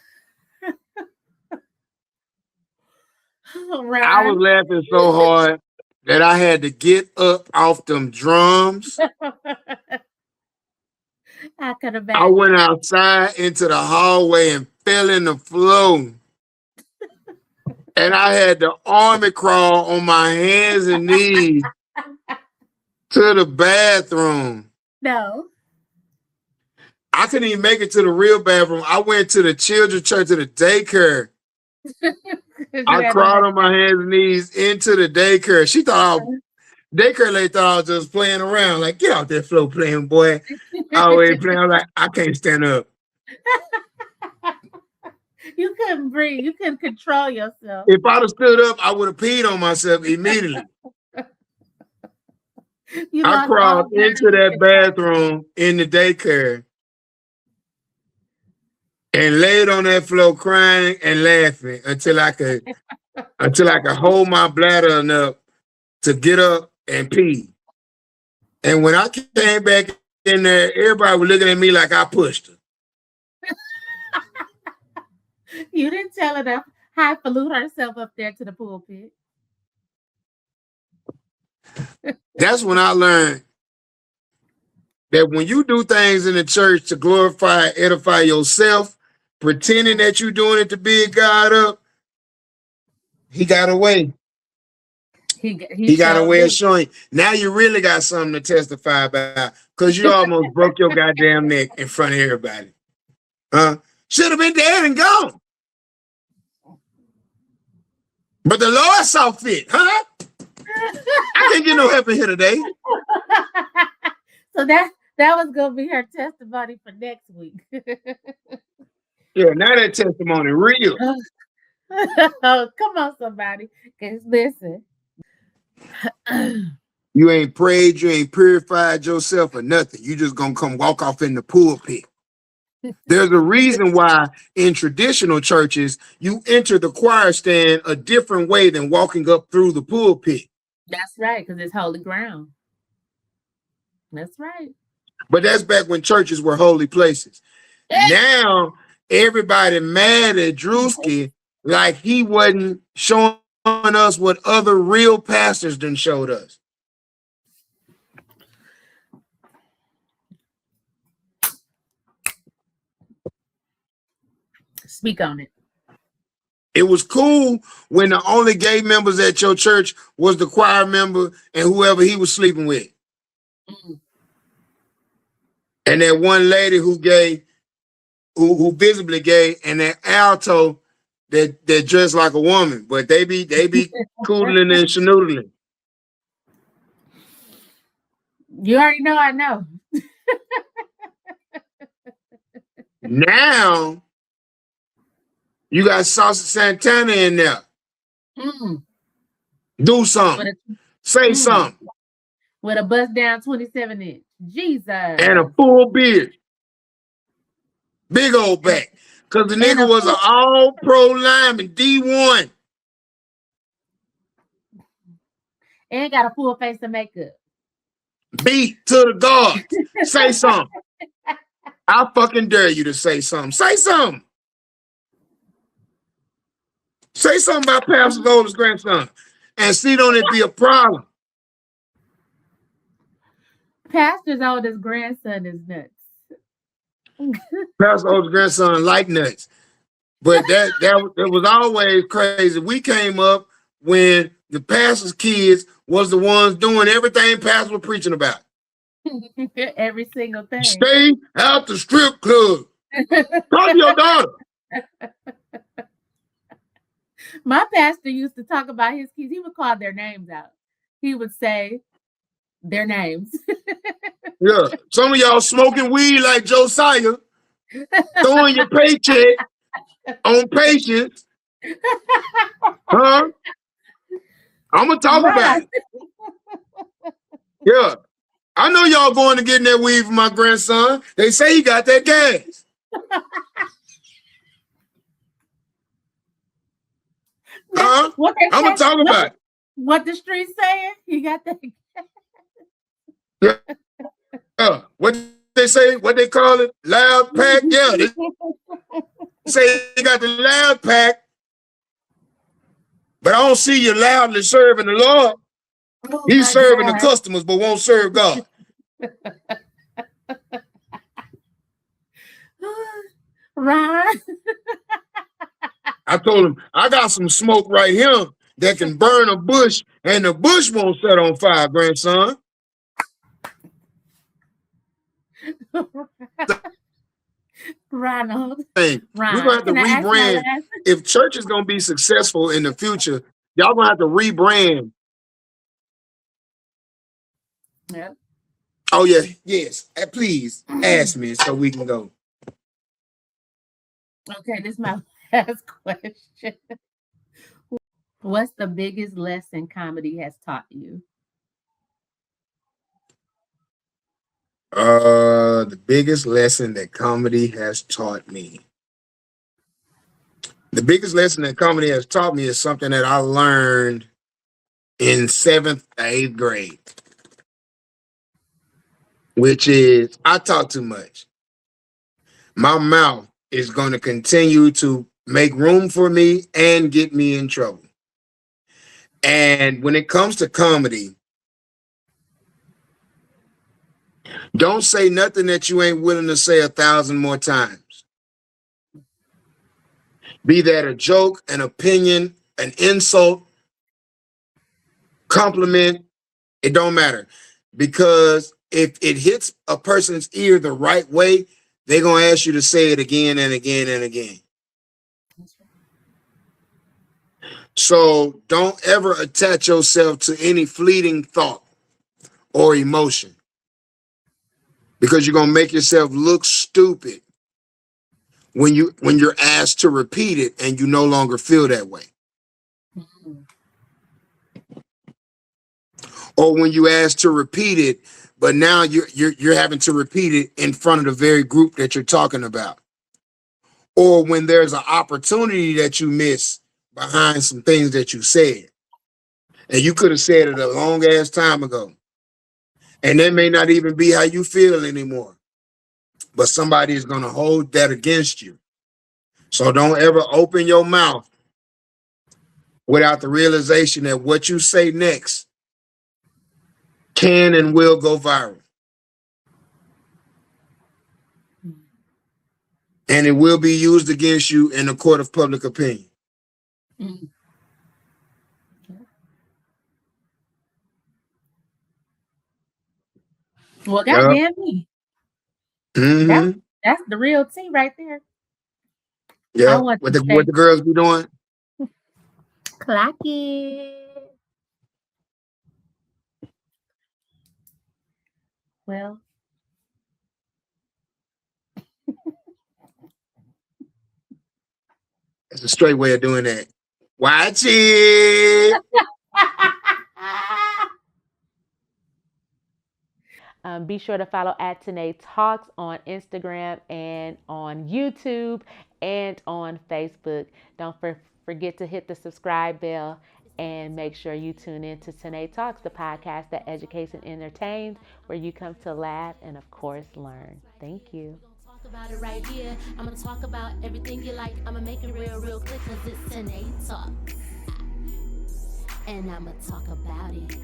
was laughing so hard that I had to get up off them drums. I could imagine. I went outside into the hallway and fell in the floor. And I had to army crawl on my hands and knees to the bathroom. No. I couldn't even make it to the real bathroom. I went to the children's church, to the daycare. I crawled on my hands and knees into the daycare. She thought daycare lady thought I was just playing around. Like, get out that floor playing, boy. I always playing. I'm like, I can't stand up. You couldn't breathe. You couldn't control yourself. If I'd have stood up, I would have peed on myself immediately. I crawled into that bathroom in the daycare and laid on that floor crying and laughing until I could hold my bladder enough to get up and pee. And when I came back in there, everybody was looking at me like I pushed her. You didn't tell her to highfalutin herself up there to the pulpit. That's when I learned that when you do things in the church to glorify, edify yourself, pretending that you're doing it to big God up, he got away. He got a way of showing. Now you really got something to testify about because you almost broke your goddamn neck in front of everybody. Should have been dead and gone. But the Lord saw fit, huh? I can't get no help in here today. So that was gonna be her testimony for next week. Yeah, now that testimony real. Oh, come on, somebody. Cause listen. You ain't prayed, you ain't purified yourself or nothing. You just gonna come walk off in the pulpit. There's a reason why in traditional churches, you enter the choir stand a different way than walking up through the pulpit. That's right, because it's holy ground. That's right. But that's back when churches were holy places. Now, everybody mad at Drewski like he wasn't showing us what other real pastors done showed us. Speak on it. It was cool when the only gay members at your church was the choir member and whoever he was sleeping with. Mm. And that one lady who visibly gay, and that alto that dressed like a woman, but they be coodling and schnoodling. You already know I know. Now you got Saucy Santana in there. Mm. Do something. Say something. With a bust down 27-inch. Jesus. And a full beard. Big old back. Because the And nigga was an all-pro lineman, D1. And got a full face of makeup. Beat to the guards. Say something. I fucking dare you to say something. Say something. Say something about Pastor's oldest grandson. And see, don't it be a problem? Pastor's oldest grandson is nuts. Pastor's oldest grandson like nuts. But that was always crazy. We came up when the pastor's kids was the ones doing everything pastor was preaching about. Every single thing. Stay out the strip club. Talk to your daughter. My pastor used to talk about his kids. He would call their names out. He would say their names. Yeah. Some of y'all smoking weed like Josiah, throwing your paycheck on patients. Huh? I'm going to talk about it. Yeah. I know y'all going to get in that weed for my grandson. They say he got that gas. Huh? I'm going to talk about it. What the streets saying? He got that gas. Yeah. What they say? What they call it? Loud pack? Yeah. They say he got the loud pack. But I don't see you loudly serving the Lord. Oh, he's serving the customers, but won't serve God. Right. I told him, I got some smoke right here that can burn a bush, and the bush won't set on fire, grandson. Ronald. We're going to have to rebrand. If church is going to be successful in the future, y'all going to have to rebrand. Yep. Oh, yeah. Yes. Please ask me so we can go. Okay, this is my last question. What's the biggest lesson comedy has taught you? The biggest lesson that comedy has taught me. The biggest lesson that comedy has taught me is something that I learned in 7th or 8th grade, which is I talk too much. My mouth is going to continue to make room for me and get me in trouble. And when it comes to comedy, don't say nothing that you ain't willing to say 1,000 more times. Be that a joke, an opinion, an insult, compliment, it don't matter. Because if it hits a person's ear the right way, they're going to ask you to say it again and again and again. So don't ever attach yourself to any fleeting thought or emotion, because you're going to make yourself look stupid when you're asked to repeat it and you no longer feel that way. Mm-hmm. Or when you ask to repeat it, but now you're having to repeat it in front of the very group that you're talking about. Or when there's an opportunity that you miss behind some things that you said, and you could have said it a long ass time ago, and that may not even be how you feel anymore, but somebody is going to hold that against you. So don't ever open your mouth without the realization that what you say next can and will go viral. And it will be used against you in a court of public opinion. Mm-hmm. Well, goddamn me. Mm-hmm. That's the real tea right there. Yeah. What the girls be doing? Clock it. Well. That's a straight way of doing that. Watch it. Be sure to follow at Tynee Talks on Instagram and on YouTube and on Facebook. Don't forget to hit the subscribe bell and make sure you tune in to Tynee Talks, the podcast that educates and entertains, where you come to laugh and, of course, learn. Thank you. Talk about it right here. I'm gonna talk about everything you like. I'm gonna make it real quick, cause it's Tynee Talks. And I'm gonna talk about it.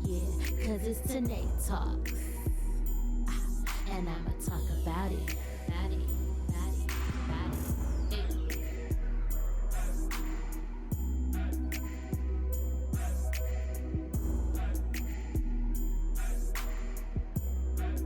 Yeah, cause it's Tynee Talks. And I'm gonna talk about it.